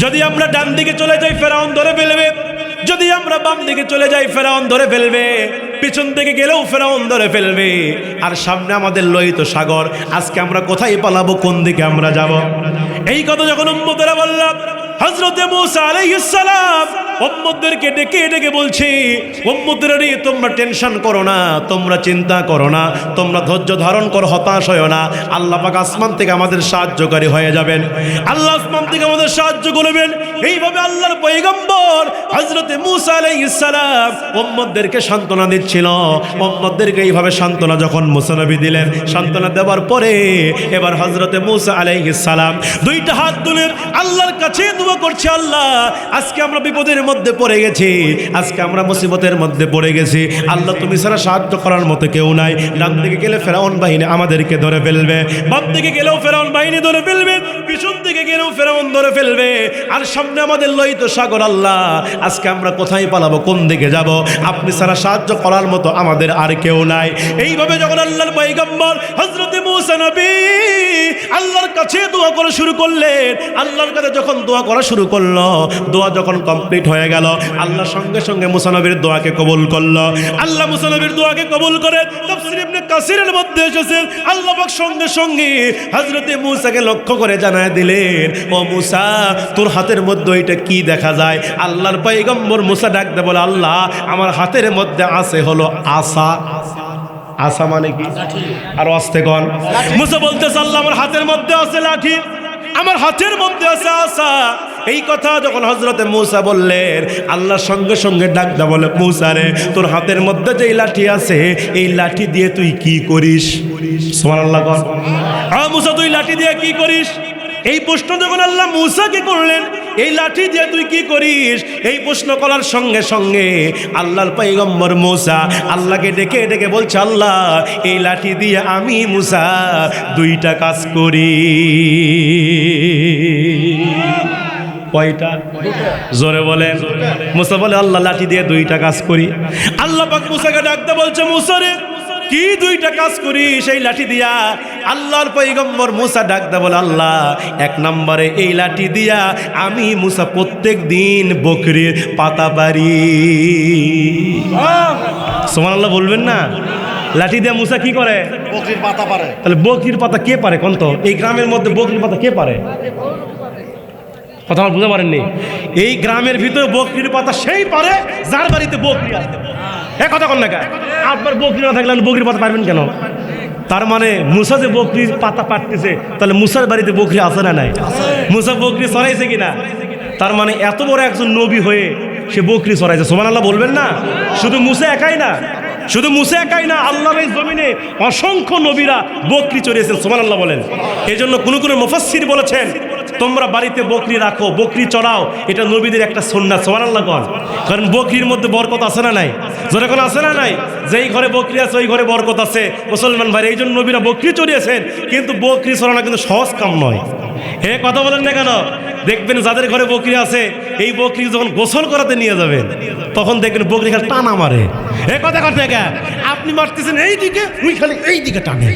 যদি আমরা ডান দিকে চলে যাই ফেরাউন ধরে ফেলবে, যদি আমরা বাম দিকে চলে যাই ফেরাউন ধরে ফেলবে, পিছন দিকে গেলেও ফেরাউন ধরে ফেলবে, আর সামনে আমাদের লোহিত সাগর, আজকে আমরা কোথায় পালাবো, কোন দিকে আমরা যাব? এই কথা যখন উম্মতেরা বলল, হযরত মূসা আলাইহিস সালাম উম্মতদেরকে ডেকে ডেকে বলছি, উম্মতরা রে তোমরা টেনশন করো না, তোমরা চিন্তা করো না, তোমরা ধৈর্য ধারণ করো, হতাশ হয়ো না, আল্লাহ পাক আসমান থেকে আমাদের সাহায্যকারী হয়ে যাবেন, আল্লাহ আসমান থেকে আমাদের সাহায্য করবেন। এইভাবে আল্লাহর পয়গম্বর হযরত মূসা আলাইহিস সালাম উম্মতদেরকে সান্ত্বনা দিচ্ছিল। উম্মতদেরকে এইভাবে সান্ত্বনা যখন মূসা নবী দিলেন, সান্ত্বনা দেওয়ার পরে এবার হযরত মূসা আলাইহিস সালাম দুইটা হাত তুলে আল্লাহর কাছে দোয়া করছে, আল্লাহ আজকে আমরা বিপদের মধ্যে পড়ে গেছি, আজকে আমরা মুসিবতের মধ্যে পড়ে গেছি, আল্লাহ তুমি ছাড়া সাহায্য করার মতো কেউ নাই। ডান দিকে গেলে ফেরাউন বাহিনী আমাদেরকে ধরে ফেলবে, বাম দিকে গেলেও ফেরাউন বাহিনী ধরে ফেলবে, পিছন দিকে গেলেও ফেরাউন ধরে ফেলবে, আর সামনে আমাদের লোহিত সাগর। আল্লাহ আজকে আমরা কোথায় পালাবো, কোন দিকে যাব? আপনি ছাড়া সাহায্য করার মতো আমাদের আর কেউ নাই। এইভাবে যখন আল্লাহর পয়গম্বর হযরত মূসা নবী আল্লাহর কাছে দোয়া করা শুরু করলেন, আল্লাহর কাছে যখন দোয়া করা শুরু করলো, দোয়া যখন কমপ্লিট হয়ে গেল, আল্লাহ সঙ্গে সঙ্গে মূসা নবীর দোয়াকে কবুল করলো। আল্লাহ মূসা নবীর দোয়াকে কবুল করে তাফসীর ইবনে কাসিরের মধ্যে এসেছে, আল্লাহ পাক সঙ্গে সঙ্গে হযরত মূসাকে লক্ষ্য করে জানায় দিলেন, ও মূসা তোর হাতের মধ্যে এটা কি দেখা যায়? আল্লাহর পয়গম্বর মূসা ডাক দিয়ে বলে, আল্লাহ আমার হাতের মধ্যে আছে হলো আসা। আসা মানে কি? আর আস্তে কন। মূসা বলতেছে, আল্লাহ আমার হাতের মধ্যে আছে লাঠি, আমার হাতের মধ্যে আছে আসা। এই কথা যখন হযরত মূসা বললেন, আল্লাহর সঙ্গে সঙ্গে ডাকদা বলে, মূসা রে তোর হাতের মধ্যে যে লাঠি আছে, এই লাঠি দিয়ে তুই কি করিস? সুবহানাল্লাহ কর। মূসা তুই লাঠি দিয়ে কি করিস? এই প্রশ্ন যখন আল্লাহ মূসাকে করলেন, এই লাঠি দিয়ে তুই কি করিস, এই প্রশ্ন করার সঙ্গে সঙ্গে আল্লাহর পয়গম্বর মূসা আল্লাহকে ডেকে ডেকে বলছে, আল্লাহ এই লাঠি দিয়ে আমি মূসা দুইটা কাজ করি। কয়টা? জোরে বলেন। মূসা বলে, আল্লাহ লাঠি দিয়ে দুইটা কাজ করি। আল্লাহ পাক মূসাকে ডাকতে বলছে, মূসা রে কি দুইটা কাজ করি সেই লাঠি দিয়া? আল্লাহর পয়গম্বর মূসা ডাকতে বলে, আল্লাহ এক নম্বরে এই লাঠি দিয়া আমি মূসা প্রত্যেক দিন বকরির পাতা পারি। সুবহানাল্লাহ বলবেন না? লাঠি দিয়া মূসা কি করে? বকরির পাতা পারে। তাহলে বকরির পাতা কে পারে কোন তো? এই গ্রামের মধ্যে বকরির পাতা কে পারে? কথা আমার বুঝতে পারেননি? এই গ্রামের ভিতরে বকরির পাতা সেই পারে যার বাড়িতে বকরি আছে। এ কথা কন না কেন? আপনার বকরি না থাকলে বকরির পাতা পারবেন কেন? তার মানে মূসা যে বকরির পাতা পাড়তেছে, তাহলে মূসার বাড়িতে বকরি আছে না নাই? মূসা বকরি চড়াইছে কিনা? তার মানে এত বড় একজন নবী হয়ে সে বকরি চড়াইছে। সুবহানাল্লাহ বলবেন না? শুধু মূসা একাই না, শুধু মূসা একাই না, আল্লাহর এই জমিনে অসংখ্য নবীরা বকরি চড়িয়েছেন। সুবহানাল্লাহ বলেন। এই জন্য কোনো কোনো মুফাসসির বলেছেন, তোমরা বাড়িতে বকরি রাখো, বকরি চড়াও, এটা নবীদের একটা সুন্নাত। সুবহানাল্লাহ কর। কারণ বকরির মধ্যে বরকত আছে না নাই? জোরে কোন আছে না নাই? যেই ঘরে বকরি আছে ওই ঘরে বরকত আছে। মুসলমান ভাই, এই জন্য নবীরা বকরি চড়িয়েছেন। কিন্তু বকরি চড়ানো কিন্তু সহজ কাম নয়। হে কথা বলেন না কেন? দেখবেন যাদের ঘরে বকরি আছে, এই বকরি যখন গোসল করাতে নিয়ে যাবেন, তখন দেখবেন বকরি খালি টানা মারে। হে কথা কথা আপনি মারতেছেন এই দিকে, উই খালি এই দিকে টানে।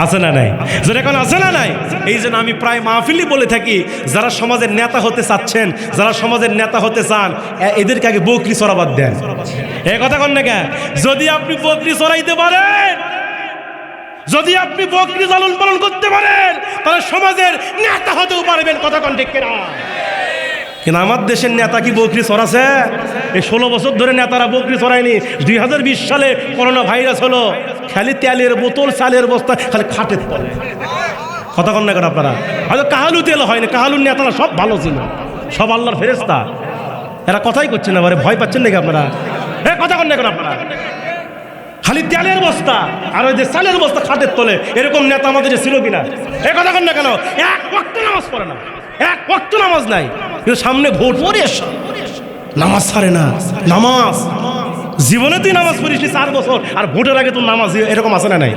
আছে না নাই? যেটা এখন আছে না নাই? এই জন্য আমি প্রায় মাহফিলই বলে থাকি, যারা সমাজের নেতা হতে চাচ্ছেন, যারা সমাজের নেতা হতে চান, এদেরকে আগে বকরি চড়াবাদ দেন। এ কথা কন না কেন? যদি আপনি বকরি চড়াইতে পারেন, যদি আপনি বকরি লালন পালন করতে পারেন, তাহলে সমাজের নেতা হতেও পারবেন। কথা কন ঠিক কিনা? কিন্তু আমার দেশের নেতা কি বকরি চড়াছে? এই 16 বছর ধরে নেতারা বকরি চড়ায়নি। 2020 সালে করোনা ভাইরাস হলো, খালি তেলের বোতল, চালের বস্তা খালি খাটের তলে। কথা কন না কেন আপনারা? হয়তো কাহালু তেল হয়নি, কাহালুর নেতারা সব ভালো ছিল, সব আল্লাহর ফেরেশতা। এরা কথাই করছেন না, ভয় পাচ্ছেন নাকি আপনারা? হ্যাঁ, কথা কন না কেন আপনারা? খালি তেলের বস্তা আর ওই যে চালের বস্তা খাটের তলে, এরকম নেতা আমাদের ছিল কিনা? এ কথা কন না কেন? এক ওয়াক্ত নামাজ পড়ে না, এক ওয়াক্ত নামাজ নাই। কিন্তু সামনে ভোট, মরে নামাজ ছাড়ে না। নামাজ জীবনে তুই নামাজ পড়িস 4 বছর, আর ভোটের আগে তোর নামাজ, এরকম আছে না নাই?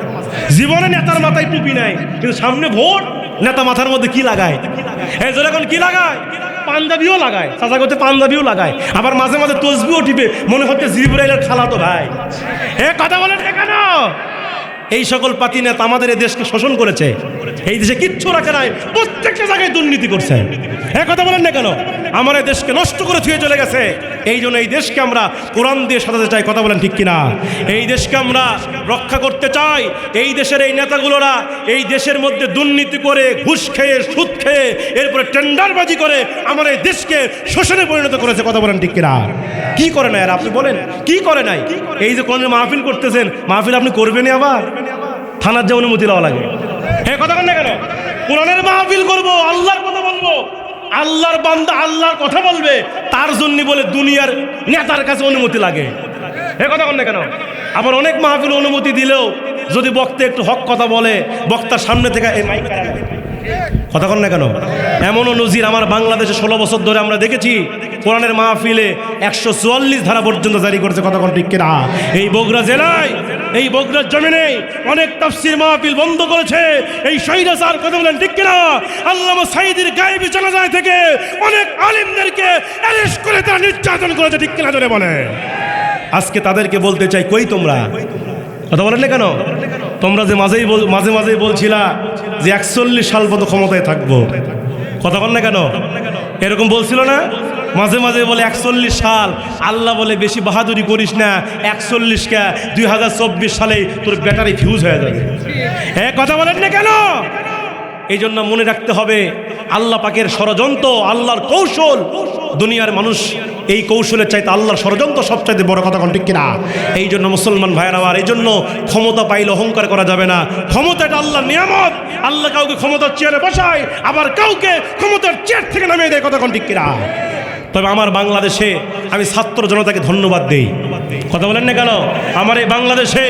জীবনে নেতার মাথায় টুপি নাই, কিন্তু সামনে ভোট, নেতা মাথার মধ্যে কি লাগায়? এই যে এখন কি লাগায়? পাঞ্জাবিও লাগায়, চাচা করতে পাঞ্জাবিও লাগায়, আবার মাঝে মাঝে তসবিও টিপে, মনে হচ্ছে জিবরাইলের খালাতো ভাই। কথা বলেন কেন? এই সকল পাতি নেতা আমাদের এই দেশকে শোষণ করেছে, এই দেশে কিচ্ছু রাখে নাই, প্রত্যেকটা জায়গায় দুর্নীতি করছে। কথা বলেন না কেন? আমার এই দেশকে নষ্ট করে থুয়ে চলে গেছে। এই জন্য এই দেশকে আমরা কোরআন দিয়ে সাজাতে চাই। কথা বলেন ঠিক কিনা? এই দেশকে আমরা রক্ষা করতে চাই। এই দেশের এই নেতাগুলোরা এই দেশের মধ্যে দুর্নীতি করে, ঘুষ খেয়ে, সুদ খেয়ে, এরপরে টেন্ডারবাজি করে আমার এই দেশকে শোষণে পরিণত করেছে। কথা বলেন ঠিক কিনা? কি করে নাই? আর আপনি বলেন কি করে নাই? এই যে কোন মাহফিল করতেছেন, মাহফিল আপনি করবেনই, আবার থানার যে অনুমতি লওয়া লাগে। কথা বলেন না কেন? কোরআনের মাহফিল করব, আল্লাহর কথা বলবো, আল্লাহর বান্দা আল্লাহর কথা বলবে, তার জন্য বলে দুনিয়ার নেতার কাছে অনুমতি লাগে। কথা বলেন না কেন? আবার অনেক মাহফিল অনুমতি দিলেও যদি বক্তা একটু হক কথা বলে, বক্তার সামনে থেকে এই মাইক কাটা লাগে। কথা বলেন না কেন? এমনও নজির আমার বাংলাদেশে 16 বছর ধরে আমরা দেখেছি, কোরআনের মাহফিলে 144 ধারা পর্যন্ত জারি করেছে। কথা কোন ঠিক কিনা? এই বগুড়া জেলায়, এই বগুড়ার জমিনে অনেক তাফসীর মাহফিল বন্ধ করেছে এই শহীদার। কথা বলেন ঠিক কিনা? আল্লামা সাঈদীর গায়েবী জানাজায় থেকে অনেক আলেমদেরকে অ্যারেস্ট করে তারা নির্যাতন করেছে। ঠিক কিনা জোরে বলে? আজকে তাদেরকে বলতে চাই, কই তোমরা? কথা বলেন না কেন? তোমরা যে মাঝে মাঝেই বলছিলা যে 41 সাল পর্যন্ত ক্ষমতায় থাকবো। কথা বল না কেন? এরকম বলছিল না? মাঝে মাঝে বলে 41 সাল, আল্লাহ বলে বেশি বাহাদুরি করিস না, 41 কে 2024 সালে তোর ব্যাটারি ফিউজ হয়ে যাবে। কথা বলেন না কেন? এই জন্য মনে রাখতে হবে, আল্লাহ পাকের ষড়যন্ত্র, আল্লাহর কৌশল, দুনিয়ার মানুষ এই কৌশলের চাইতে আল্লাহর ষড়যন্ত্র সবচাইতে বড়। কথা কোন ঠিক কিনা? এই জন্য মুসলমান ভাইয়েরা, আর এই জন্য ক্ষমতা পাইলে অহংকার করা যাবে না। ক্ষমতাটা আল্লাহর নিয়ামত। আল্লাহ কাউকে ক্ষমতার চেয়ারে বসায়, আবার কাউকে ক্ষমতার চেয়ার থেকে নামিয়ে দেয়। কথা কোন ঠিক কিনা? তবে আমার বাংলাদেশে আমি ছাত্র জনতাকে ধন্যবাদ দেই। কথা বলেন না কেন? আমার এই বাংলাদেশে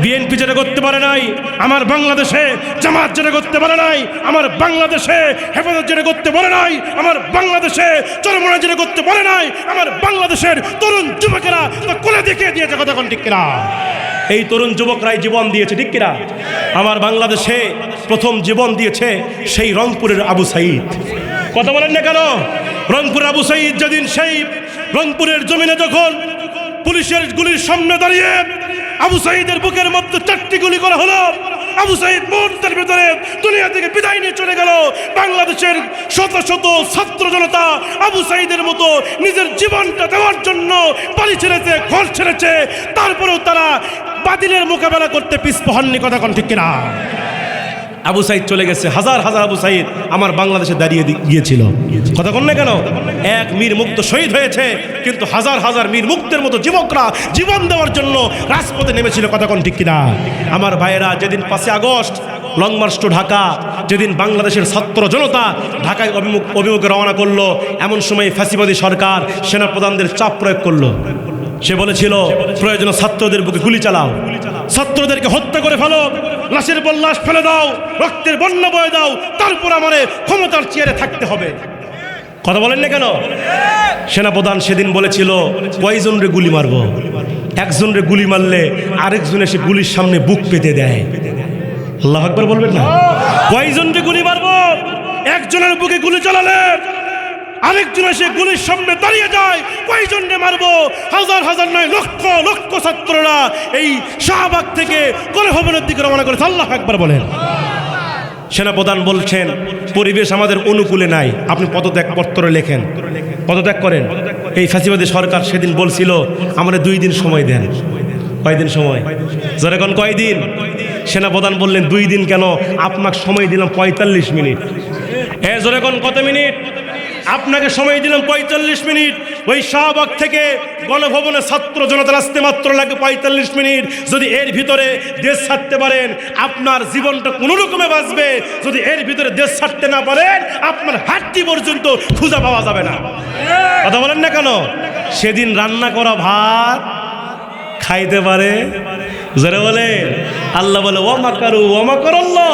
বিএনপি যেটা করতে পারে নাই, আমার বাংলাদেশে জামাত যেটা করতে পারে নাই, আমার বাংলাদেশে হেফাজত যেটা করতে পারে নাই, আমার বাংলাদেশে চরমোনা যেটা করতে পারে নাই, আমার বাংলাদেশের তরুণ যুবকেরা তা কোলে দেখিয়ে দিয়েছে। কথা কোন ঠিক কিনা? এই তরুণ যুবকরাই জীবন দিয়েছে। ঠিক কিনা? আমার বাংলাদেশে প্রথম জীবন দিয়েছে সেই রংপুরের আবু সাঈদ। কথা বলেন না কেন? রংপুর আবু সাঈদ যেদিন সেই রংপুরের জমিনে যখন পুলিশের গুলির সামনে দাঁড়িয়ে আবু সাঈদের বুকের মধ্যে 4টি গুলি করা হলো, আবু সাঈদ মুহূর্তের ভিতরে দুনিয়া থেকে বিদায় নিয়ে চলে গেল। বাংলাদেশের শত শত ছাত্র জনতা আবু সাঈদের মতো নিজের জীবনটা দেওয়ার জন্য বাড়ি ছেড়েছে, ঘর ছেড়েছে, তারপরেও তারা বাতিলের মোকাবেলা করতে পিছপা হননি। কথা কোন ঠিক কিনা? আবু সাঈদ চলে গেছে, হাজার হাজার আবু সাঈদ আমার বাংলাদেশে দাঁড়িয়ে গিয়েছিল। কথা কোন না কেন? এক মীর মুক্ত শহীদ হয়েছে, কিন্তু হাজার হাজার মীর মুক্তের মতো যুবকরা জীবন দেওয়ার জন্য রাজপথে নেমেছিল। কথা কোন ঠিক কিনা? আমার ভাইয়েরা, যেদিন 5 August long march to Dhaka, যেদিন বাংলাদেশের ছাত্র জনতা ঢাকায় অভিমুখে রওনা করলো, এমন সময় ফ্যাসিবাদী সরকার সেনাপ্রধানদের চাপ প্রয়োগ করলো। সে বলেছিল প্রয়োজনে ছাত্রদের বুকে গুলি চালাও, ছাত্রদেরকে হত্যা করে ফেলো, লাশের পর লাশ ফেলে দাও, রক্তের বন্যা বয়ে দাও, তারপর আমাদের ক্ষমতার চেয়ারে থাকতে হবে। কথা বলেন না কেন? সেনাপ্রধান সেদিন বলেছিল কয়জন রে গুলি মারবো? একজন রে গুলি মারলে আরেকজন এসে গুলির সামনে বুক পেতে দেয়। আল্লাহু আকবার বলবেন না? কয়জন রে গুলি মারবো? একজনের বুকে গুলি চালালে আরেকজন এসে গুলির সামনে দাঁড়িয়ে যায়। কয়জনকে মারবো? হাজার হাজার নয়, লক্ষ লক্ষ ছাত্ররা এই শাহবাগ থেকে গণভবনের দিকে রওনা করেছে। আল্লাহু আকবার বলেন। সেনাপ্রধান বলছেন পরিবেশ আমাদের অনুকূলে নাই, আপনি পদত্যাগ পত্র লেখেন, পদত্যাগ করেন। এই ফ্যাসিবাদী সরকার সেদিন বলছিল আমাদের 2 দিন সময় দেন। কয়দিন সময়? যখন কয়দিন? সেনাপ্রধান বললেন 2 দিন কেন, আপনাকে সময় দিলাম 45 মিনিট। যখন কত মিনিট? আপনাকে সময় দিলাম 45 মিনিট। ওই শাহবাগ থেকে গণভবনে ছাত্র জনতা আসতে মাত্র লাগে 45 মিনিট। যদি এর ভিতরে দেশ ছাড়তে পারেন, আপনার জীবনটা কোনো রকমে বাঁচবে। যদি এর ভিতরে দেশ ছাড়তে না পারেন, আপনার হাড্ডি পর্যন্ত খুঁজে পাওয়া যাবে না। কথা বলেন না কেন? সেদিন রান্না করা ভাত খাইতে পারে, যারা বলে আল্লাহ বলে ওয়া মাকারু ওয়া মাকারাল্লাহ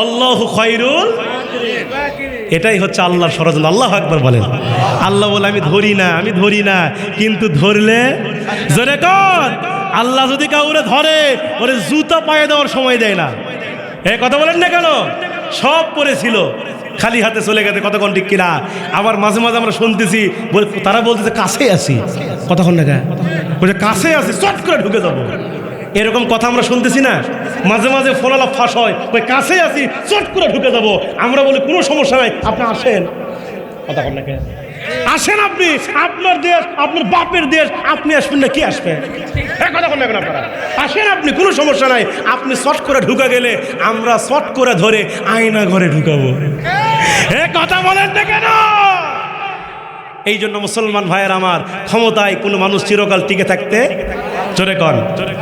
আল্লাহু খায়রুল এটাই হচ্ছে আল্লাহর ষড়যন্ত্র। আল্লাহু আকবার বলেন। আল্লাহ বলে আমি ধরি না, কিন্তু ধরলে জোরে কর। আল্লাহ যদি কাউরে ধরে ওরে জুতা পায়ে দেওয়ার সময় দেয় না। কথা বলেন না কেন? সব পড়েছিল, খালি হাতে চলে গেছে। কতক্ষণ ঠিক কিনা? আবার মাঝে মাঝে আমরা শুনতেছি তারা বলতেছে কাছে আসি। কতক্ষণ না বলছে কাছে আসি, চট করে ঢুকে যাবো। এরকম কথা আমরা শুনতেছি না? মাঝে মাঝে ফোনালা ফাঁস হয়, ওই কাছে আসি, চট করে ঢুকে যাবো। আমরা বলি কোনো সমস্যা নাই, আপনি আসেন। কতক্ষণ না আসেন, আপনি আপনার দেশ, আপনার বাপের দেশ, আপনি আসবেন না, কি আসবেন? কতক্ষণ না আপনারা আসেন, আপনি কোনো সমস্যা নাই। আপনি চট করে ঢুকে গেলে আমরা চট করে ধরে আয়না ঘরে ঢুকাবো। কথা বলেন না কেন? এই জন্য মুসলমান ভাইয়ের আমার, ক্ষমতায় কোনো মানুষ চিরকাল টিকে থাকতে জোরে কন।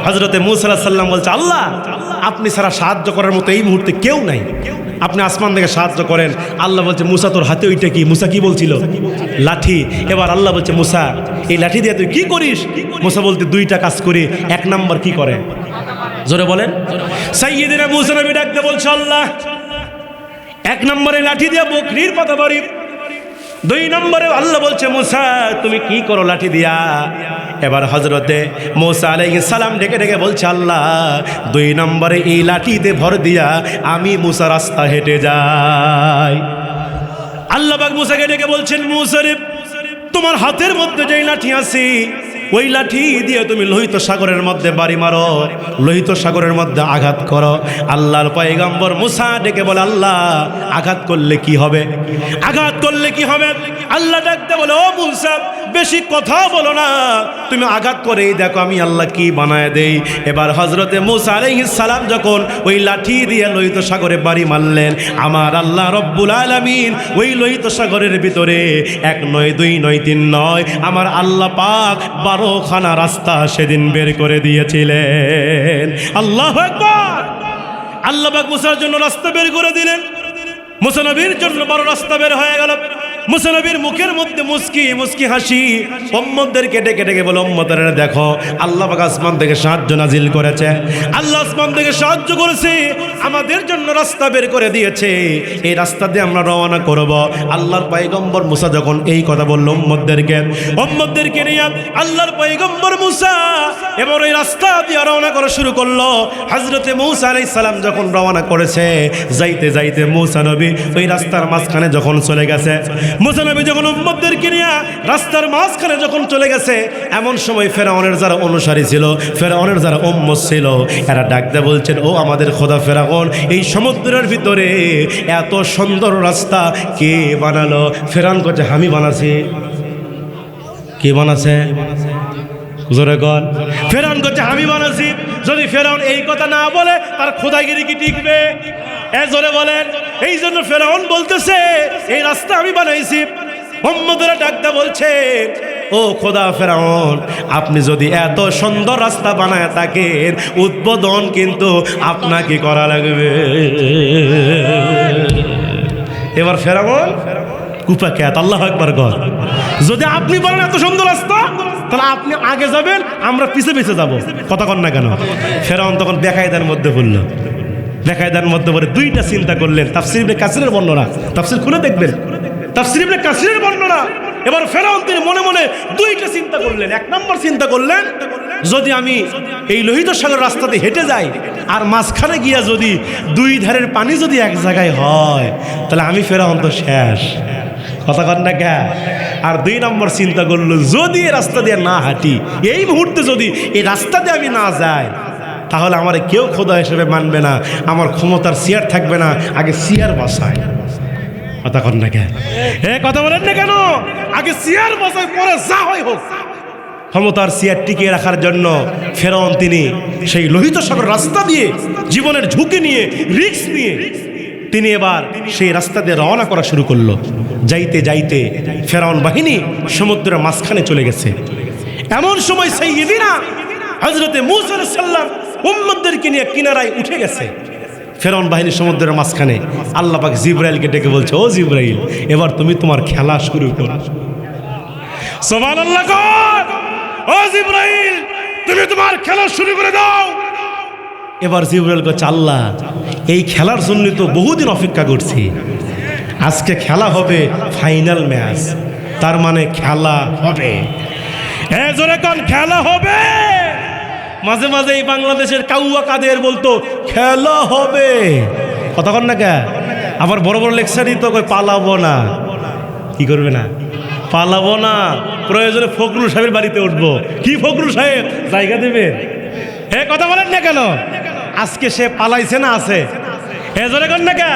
হযরতে মূসা আলাইহিস সালাম বলছে আল্লাহ আপনি ছাড়া সাহায্য করার মতো এই মুহূর্তে কেউ নাই, আপনি আসমান থেকে সাহায্য করেন। আল্লাহ বলছে মূসা তোর হাতে ওইটা কি? মূসা কি বলছিল? লাঠি। এবার আল্লাহ বলছে মূসা এই লাঠি দিয়ে তুই কি করিস? মূসা বলতে দুইটা কাজ করি। এক নাম্বার কি করে? জোরে বলেন। সাইয়্যিদিনা মূসা নবী ডাকতে বলছে আল্লাহ এক নম্বরে লাঠি দিয়ে বকরির পাতা বাড়ি, দুই নম্বরে আল্লাহ বলছে মূসা তুমি কি করো লাঠি দিয়া? এবার হযরতে মূসা আলাইহিস সালাম ডেকে ডেকে বলছে আল্লাহ দুই নম্বরে এই লাঠিতে ভর দিয়া আমি মূসা রাস্তা হেঁটে যাই। আল্লাহ পাক মূসাকে ডেকে বলছেন মূসা রে তোমার হাতের মধ্যে যেই লাঠি আছে ওই লাঠি দিয়ে তুমি লোহিত সাগরের মধ্যে বাড়ি মারো, লোহিত সাগরের মধ্যে আঘাত করো। আল্লাহর পয়গম্বর মূসা ডেকে বলে আল্লাহ আঘাত করলে কি হবে? আঘাত করলে কি হবে? আল্লাহ ডাকতে বলে ও মূসা বেশি কথা বলো না, তুমি আঘাত করেই দেখো আমি আল্লাহ কি বানায় দেই। এবার হযরতে মূসা আলাইহিস সালাম যখন ওই লাঠি দিয়ে লোহিত সাগরে বাড়ি মারলেন, আমার আল্লাহ রব্বুল আলামিন ওই লোহিত সাগরের ভিতরে এক নয় দুই নয় তিন নয় আমার আল্লাহ পাক 12খানা রাস্তা সেদিন বের করে দিয়েছিলেন। আল্লাহু আকবার। আল্লাহ পাক মূসার জন্য রাস্তা বের করে দিলেন, মূসা নবীর জন্য 12 রাস্তা বের হয়ে গেল। মূসা নবীর মুখের মধ্যে মুস্কি মুস্কি হাসি। উম্মতদেরকে ডেকে ডেকে বলে উম্মতেরা দেখো আল্লাহ পাক আসমান থেকে সাহায্য নাজিল করেছে, আল্লাহ আসমান থেকে সাহায্য করেছে, আমাদের জন্য রাস্তা বের করে দিয়েছে, এই রাস্তা দিয়ে আমরা রওনা করব। আল্লাহর পয়গম্বর মূসা যখন এই কথা বলল উম্মতদেরকে নিয়ে আল্লাহর পয়গম্বর মূসা এবার ওই রাস্তা দিয়ে রওনা করা শুরু করলো। হযরতে মূসা আলাইহিস সালাম যখন রওনা করেছে, যাইতে যাইতে মূসা নবী ওই রাস্তার মাঝখানে যখন চলে গেছে, মূসা নবী যখন উম্মতদেরকে নিয়ে রাস্তার মাঝখানে যখন চলে গেছে, এমন সময় ফেরাউনের যারা অনুসারী ছিল, ফেরাউনের যারা উম্মত ছিল, এরা ডাকতে বলছেন ও আমাদের খোদা ফেরাউন এই সমুদ্রের ভিতরে এত সুন্দর রাস্তা কে বানালো? ফেরাউন কচ্ছে আমি বানাছি। কে বানাছে? জোরে কর। ফেরাউন কচ্ছে আমি বানাছি। যদি ফেরাউন এই কথা না বলে তার খোদাগিরি কি টিকবে? জোরে বলেন। এই জন্য ফেরাউন বলতেছে এই রাস্তা আমি বানাইছি। উম্মতরা ডাকতে বলছে ও খোদা ফেরাউন আপনি যদি এত সুন্দর রাস্তা বানায় থাকেন উদ্বোধন কিন্তু আপনাকে করা লাগবে। এবার ফেরাউন কুপাকে আল্লাহু আকবার কর। যদি আপনি বলেন এত সুন্দর রাস্তা তাহলে আপনি আগে যাবেন, আমরা পিছে পিছে যাব। কথা কন না কেন? ফেরাউন তখন বেকায়দার মধ্যে পড়ল। বেকায়দার মধ্যে পড়ে দুইটা চিন্তা করলেন। তাফসীর ইবনে কাসিরের বর্ণনা, তাফসীর খুলে দেখবেন, তাফসীর ইবনে কাসিরের বর্ণনা। এবার ফেরাউন তিনি মনে মনে দুইটা চিন্তা করলেন। এক নম্বর চিন্তা করলেন যদি আমি এই লোহিত সাগর রাস্তাতে হেঁটে যাই আর মাঝখানে গিয়া যদি দুই ধারের পানি যদি এক জায়গায় হয় তাহলে আমি ফেরাউন তো শেষ। কথা কন না কে? আর দুই নম্বর চিন্তা করলো যদি এই রাস্তা দিয়ে না হাঁটি, এই মুহূর্তে যদি এই রাস্তা দিয়ে আমি না যাই তাহলে আমার কেউ খোদা হিসেবে মানবে না, আমার ক্ষমতার চেয়ার থাকবে না, আগে চেয়ার বসায়। কথা কন না কে? কথা বলেন না কেন? আগে চেয়ার বসায়, পরে যা হয় হোক। ক্ষমতার চেয়ার টিকিয়ে রাখার জন্য ফেরাউন তিনি সেই লোহিত সাগর রাস্তা দিয়ে জীবনের ঝুঁকি নিয়ে রিস্ক নিয়ে তিনি এবার সেই রাস্তা দিয়ে রওনা করা শুরু করলো। যাইতে যাইতে ফেরাউন বাহিনী সমুদ্রের মাঝখানে চলে গেছে। এমন সময় সাইয়্যিদিনা হযরতে মূসা আলাইহিস সালাম উম্মতদেরকে নিয়ে কিনারায় উঠে গেছে। ফেরাউন বাহিনী সমুদ্রের মাঝখানে। আল্লাহ পাক জিবরাইলকে ডেকে বলছে ও জিবরাইল এবার তুমি তোমার খেলা শুরু করো। সুবহানাল্লাহ কর। ও জিবরাইল তুমি তোমার খেলা শুরু করে দাও। এবার জিবরাইল কচ্ছে আল্লাহ এই খেলার জন্য তো বহুদিন অপেক্ষা করছি, আজকে খেলা হবে ফাইনাল ম্যাচ, তার মানে খেলা হবে। জোরে কোন খেলা হবে। মাঝে মাঝে এই বাংলাদেশের কাউয়া কাদের বলতো খেলা হবে, কতক্ষণ না কে আবার বড় বড় লেকচারই তো কই পালাবো না। কি করবে না? পালাবো না, প্রয়োজনে ফখরুল সাহেবের বাড়িতে উঠবো। কি ফখরুল সাহেব জায়গা দেবে? কথা বলেন না কেন? আজকে সে পালাইছে না আছে? জোরে কোন না কে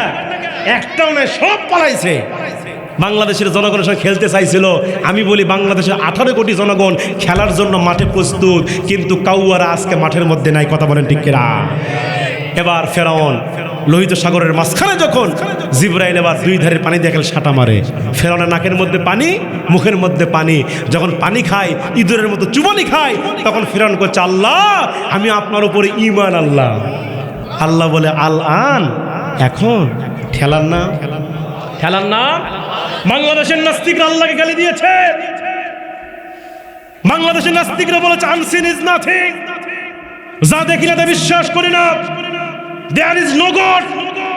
একটাও নয়, সব পালাইছে। বাংলাদেশের জনগণের সঙ্গে খেলতে চাইছিল। আমি বলি বাংলাদেশের 18 কোটি জনগণ খেলার জন্য মাঠে প্রস্তুত, কিন্তু কাউয়ারা আজকে মাঠের মধ্যে নাই। কথা বলেন ঠিক কিনা? এবার ফেরাউন লোহিত সাগরের মাঝখানে যখন জিবরাইল এবার দুই ধারের পানি দিয়ে সাঁটা মারে, ফেরাউনের নাকের মধ্যে পানি, মুখের মধ্যে পানি। যখন পানি খায়, ইঁদুরের মতো চুবানি খায়, তখন ফেরাউন করছে আল্লাহ আমি আপনার উপরে ঈমান আল্লাহ। আল্লাহ বলে আল আন, এখন ঠেলার না, ঠেলার না। বাংলাদেশের নাস্তিকরা আল্লাহকে গালি দিয়েছে। বাংলাদেশের নাস্তিকরা বলেছে আনসিন ইজ নাথিং, যা দেখি না তা বিশ্বাস করি না, দেয়ার ইজ নো গড,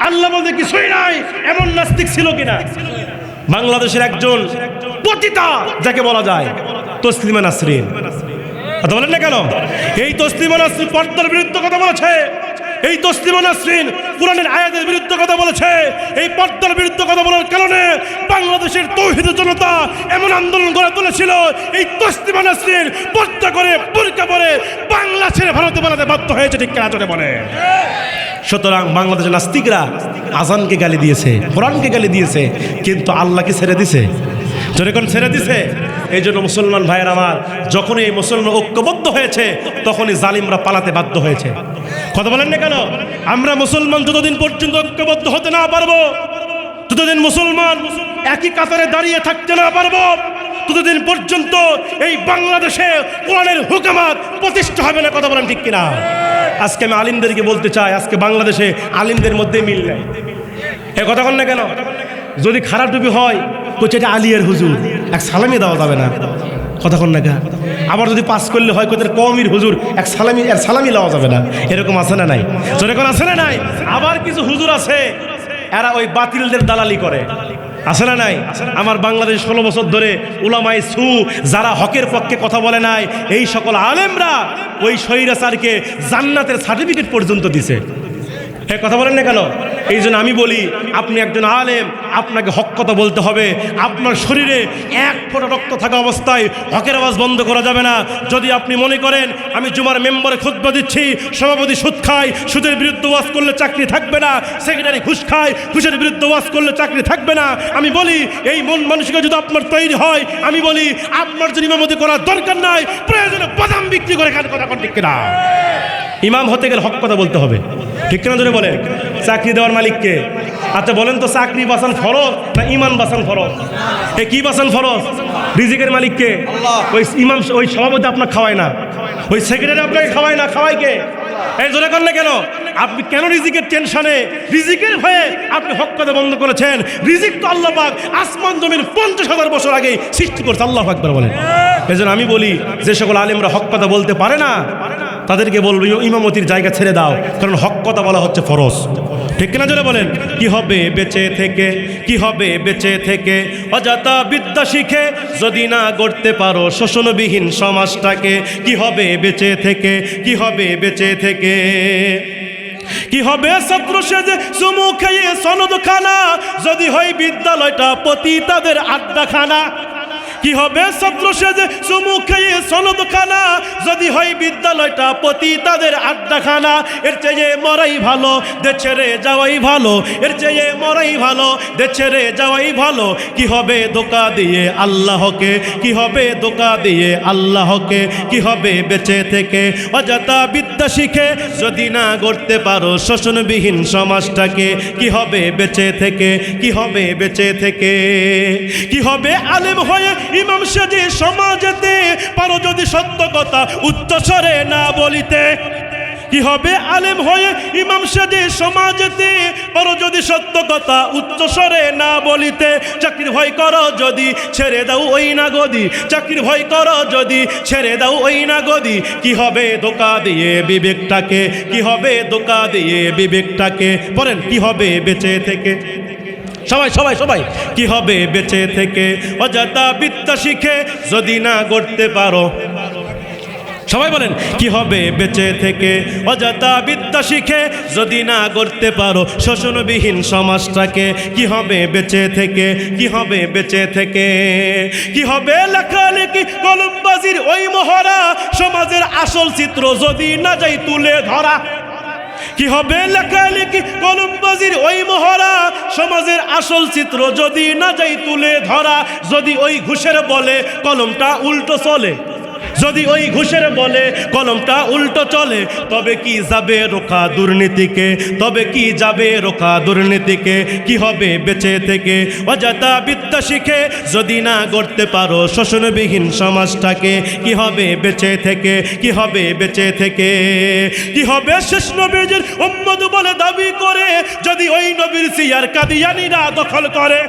আল্লাহ বলতে কিছুই নাই। এমন নাস্তিক ছিল কিনা? বাংলাদেশের একজন পতিতা যাকে বলা যায় তসলিমা নাসরিন, কথা বলেন না কেন? এই তসলিমা নাসরিন পর্দার বিরুদ্ধে কথা বলেছে। এই তসলিমা নাসরিন কোরআনের আয়াতের বিরুদ্ধে কথা বলেছে। এই পর্দার বিরুদ্ধে কথা বলার কারণে বাংলাদেশের তৌহিদের জনতা এমন আন্দোলন গড়ে তুলেছিল। এই তসলিমা নাসরিন পর্দা করে বুরকা পরে বাংলা ছেড়ে ভারতে পালাতে বাধ্য হয়েছে। ঠিক কেনা চলে বলে। সুতরাং বাংলাদেশের নাস্তিকরা আজানকে গালি দিয়েছে, কোরআনকে গালি দিয়েছে, কিন্তু আল্লাহকে ছেড়ে দিছে। যখন ছেড়ে দিছে, এই জন্য মুসলমান ভাইয়ের আমার, যখনই এই মুসলমান ঐক্যবদ্ধ হয়েছে তখনই জালিমরা পালাতে বাধ্য হয়েছে। কথা বলেন না কেন? আমরা মুসলমান যতদিন পর্যন্ত ঐক্যবদ্ধ হতে না পারবো, ততদিন মুসলমান একই কাতারে দাঁড়িয়ে থাকতে না পারবো, ততদিন পর্যন্ত এই বাংলাদেশে কোরআনের হুকুমত প্রতিষ্ঠা হবে না। কথা বলেন ঠিক কিনা? আজকে আমি আলিমদেরকে বলতে চাই, আজকে বাংলাদেশে আলিমদের মধ্যে মিল নেই। এ কথা বলেন না কেন? যদি খারাপ টুপি হয় কোচে এটা আলিয়ার হুজুর, এক সালামি দেওয়া যাবে না। কথা কন না কেন? আবার যদি পাস করলে হয় কোথায় কওমির হুজুর, এক সালামি দেওয়া যাবে না। এরকম আছে না নাই? যখন আছে না নাই? আবার কিছু হুজুর আছে এরা ওই বাতিলদের দালালি করে, আছে না নাই? আমার বাংলাদেশ 16 বছর ধরে উলামায়ে সু যারা হকের পক্ষে কথা বলে নাই, এই সকল আলেমরা ওই স্বৈরাচারকে জান্নাতের সার্টিফিকেট পর্যন্ত দিছে। কথা বলেন না কেন? এই জন্য আমি বলি, আপনি একজন আলেম, আপনাকে হক কথা বলতে হবে। আপনার শরীরে এক ফোঁটা রক্ত থাকা অবস্থায় হকের আওয়াজ বন্ধ করা যাবে না। যদি আপনি মনে করেন আমি জুমার মেম্বারে খুতবা দিচ্ছি, সভাপতি সুদ খায়, সুদের বিরুদ্ধে ওয়াজ করলে চাকরি থাকবে না, সেক্রেটারি ঘুষ খায়, ঘুষের বিরুদ্ধে ওয়াজ করলে চাকরি থাকবে না, আমি বলি এই মন মানসিকতা যদি আপনার তৈরি হয়, আমি বলি আপনার জন্য ইমামতি করার দরকার নাই, প্রয়োজনে বাদাম বিক্রি করে খান। কথা ঠিক কিনা? ইমাম হতে গেলে হক কথা বলতে হবে। ঠিক কিনা ধরে বলেন? চাকরি দেওয়ার মালিককে। আচ্ছা বলেন তো, চাকরি বাঁচান ফরজ না ইমান বাঁচান ফরজ? এ কি বাঁচান ফরজ? রিজিকের মালিককে। ওই ইমাম, ওই সভাপতি আপনার খাওয়ায় না, ওই সেক্রেটারি আপনাকে খাওয়ায় না, খাওয়ায় কে? এই জোরে কর না কেন? আপনি কেন রিজিকের টেনশনে, রিজিকের ভয়ে আপনি হক কথা বন্ধ করেছেন? রিজিক তো আল্লাহ পাক আসমান জমিন 50,000 বছর আগে সৃষ্টি করেছে। আল্লাহু আকবার বলেন। এই জন্য আমি বলি, যে সকল আলেমরা হক কথা বলতে পারে না তাদেরকে বলবো ইমামতির জায়গা ছেড়ে দাও, কারণ হক কথা বলা হচ্ছে ফরজ। ঠিক কিনা জোরে বলেন? কি হবে বেঁচে থেকে, কি হবে বেঁচে থেকে অযথা বিদ্যা শিখে যদি না গড়তে পারো শোষণবিহীন সমাজটাকে? কি হবে বেঁচে থেকে, কি হবে বেঁচে থেকে? কি হবে ছাত্র সেজে চুমু খেয়ে সনদ খানা যদি হয় বিদ্যালয়টা পতিতাদের আড্ডাখানা? কি হবে ছাত্র সেজে চুমু খেয়ে সনদ খানা যদি হয় বিদ্যালয়টা পতিতাদের আড্ডাখানা? এর চেয়ে মরাই ভালো, দেশ ছেড়ে যাওয়াই ভালো, এর চেয়ে মরাই ভালো, দেশ ছেড়ে যাওয়াই ভালো। কি হবে ধোঁকা দিয়ে আল্লাহকে, কি হবে ধোঁকা দিয়ে আল্লাহকে? কি হবে বেঁচে থেকে অযথা বিদ্যা শিখে যদি না গড়তে পারো শোষণবিহীন সমাজটাকে? কি হবে বেঁচে থেকে, কি হবে বেঁচে থেকে? কি হবে আলেম হয়ে ইমাম সেজে সমাজেতে পারো যদি সত্য কথা উচ্চস্বরে না বলিতে? কি হবে আলেম হয়ে ইমাম সেজে সমাজেতে পারো যদি সত্য কথা উচ্চস্বরে না বলিতে? চাকরির ভয় করো যদি ছেড়ে দাও ওই না গদি, চাকরির ভয় করো যদি ছেড়ে দাও ওই না গদি। কি হবে ধোঁকা দিয়ে বিবেকটাকে, কি হবে ধোঁকা দিয়ে বিবেকটাকে? বলেন কি হবে বেঁচে থেকে? সবাই সবাই সবাই কি হবে বেঁচে থেকে অযথা বিদ্যা শিখে যদি না গড়তে পারো সবাই বলেন কি হবে বেঁচে থেকে অযথা বিদ্যা শিখে যদি না গড়তে পারো শোষণবিহীন সমাজটাকে কি হবে বেঁচে থেকে কি হবে বেঁচে থেকে কি হবে লেখালেখি কলমবাজির ওই মহড়া সমাজের আসল চিত্র যদি না যাই তুলে ধরা কি হবে লেখালেখি কলমবাজির ওই মহড়া সমাজের আসল চিত্র যদি না যাই তুলে ধরা যদি ওই ঘুষের বলে কলমটা উল্টো চলে যদি ওই ঘুষের বলে কলমটা উল্টো চলে তবে কি যাবে রোখা দুর্নীতিকে তবে কি যাবে রোখা দুর্নীতিকে কি হবে বেঁচে থেকে অযথা বিদ্যা শিখে যদি না গড়তে পারো শোষণবিহীন সমাজটাকে কি হবে বেঁচে থেকে কি হবে বেঁচে থেকে কি হবে শেষ নবীর উম্মত বলে দাবি করে যদি ওই নবীর সিয়ার কাদিয়ানীরা দখল করে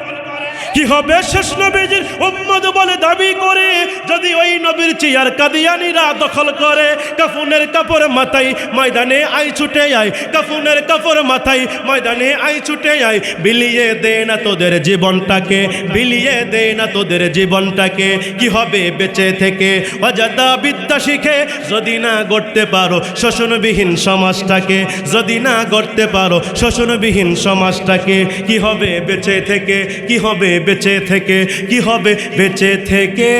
কি হবে শেষ নবীর উম্মত বলে দাবি করে যদি ওই নবীর চেয়ার কাদিয়ানীরা দখল করে কাফনের কাপড় মাথায় ময়দানে আই ছুটে আয় কাফনের কাপড় মাথায় ময়দানে আই ছুটে আয় বিলিয়ে দে না তোদের জীবনটাকে বিলিয়ে দে না তোদের জীবনটাকে কি হবে বেঁচে থেকে অযথা বিদ্যা শিখে যদি না গড়তে পারো শোষণবিহীন সমাজটাকে যদি না গড়তে পারো শোষণবিহীন সমাজটাকে কি হবে বেঁচে থেকে কি হবে বেঁচে থেকে কি হবে বেঁচে থেকে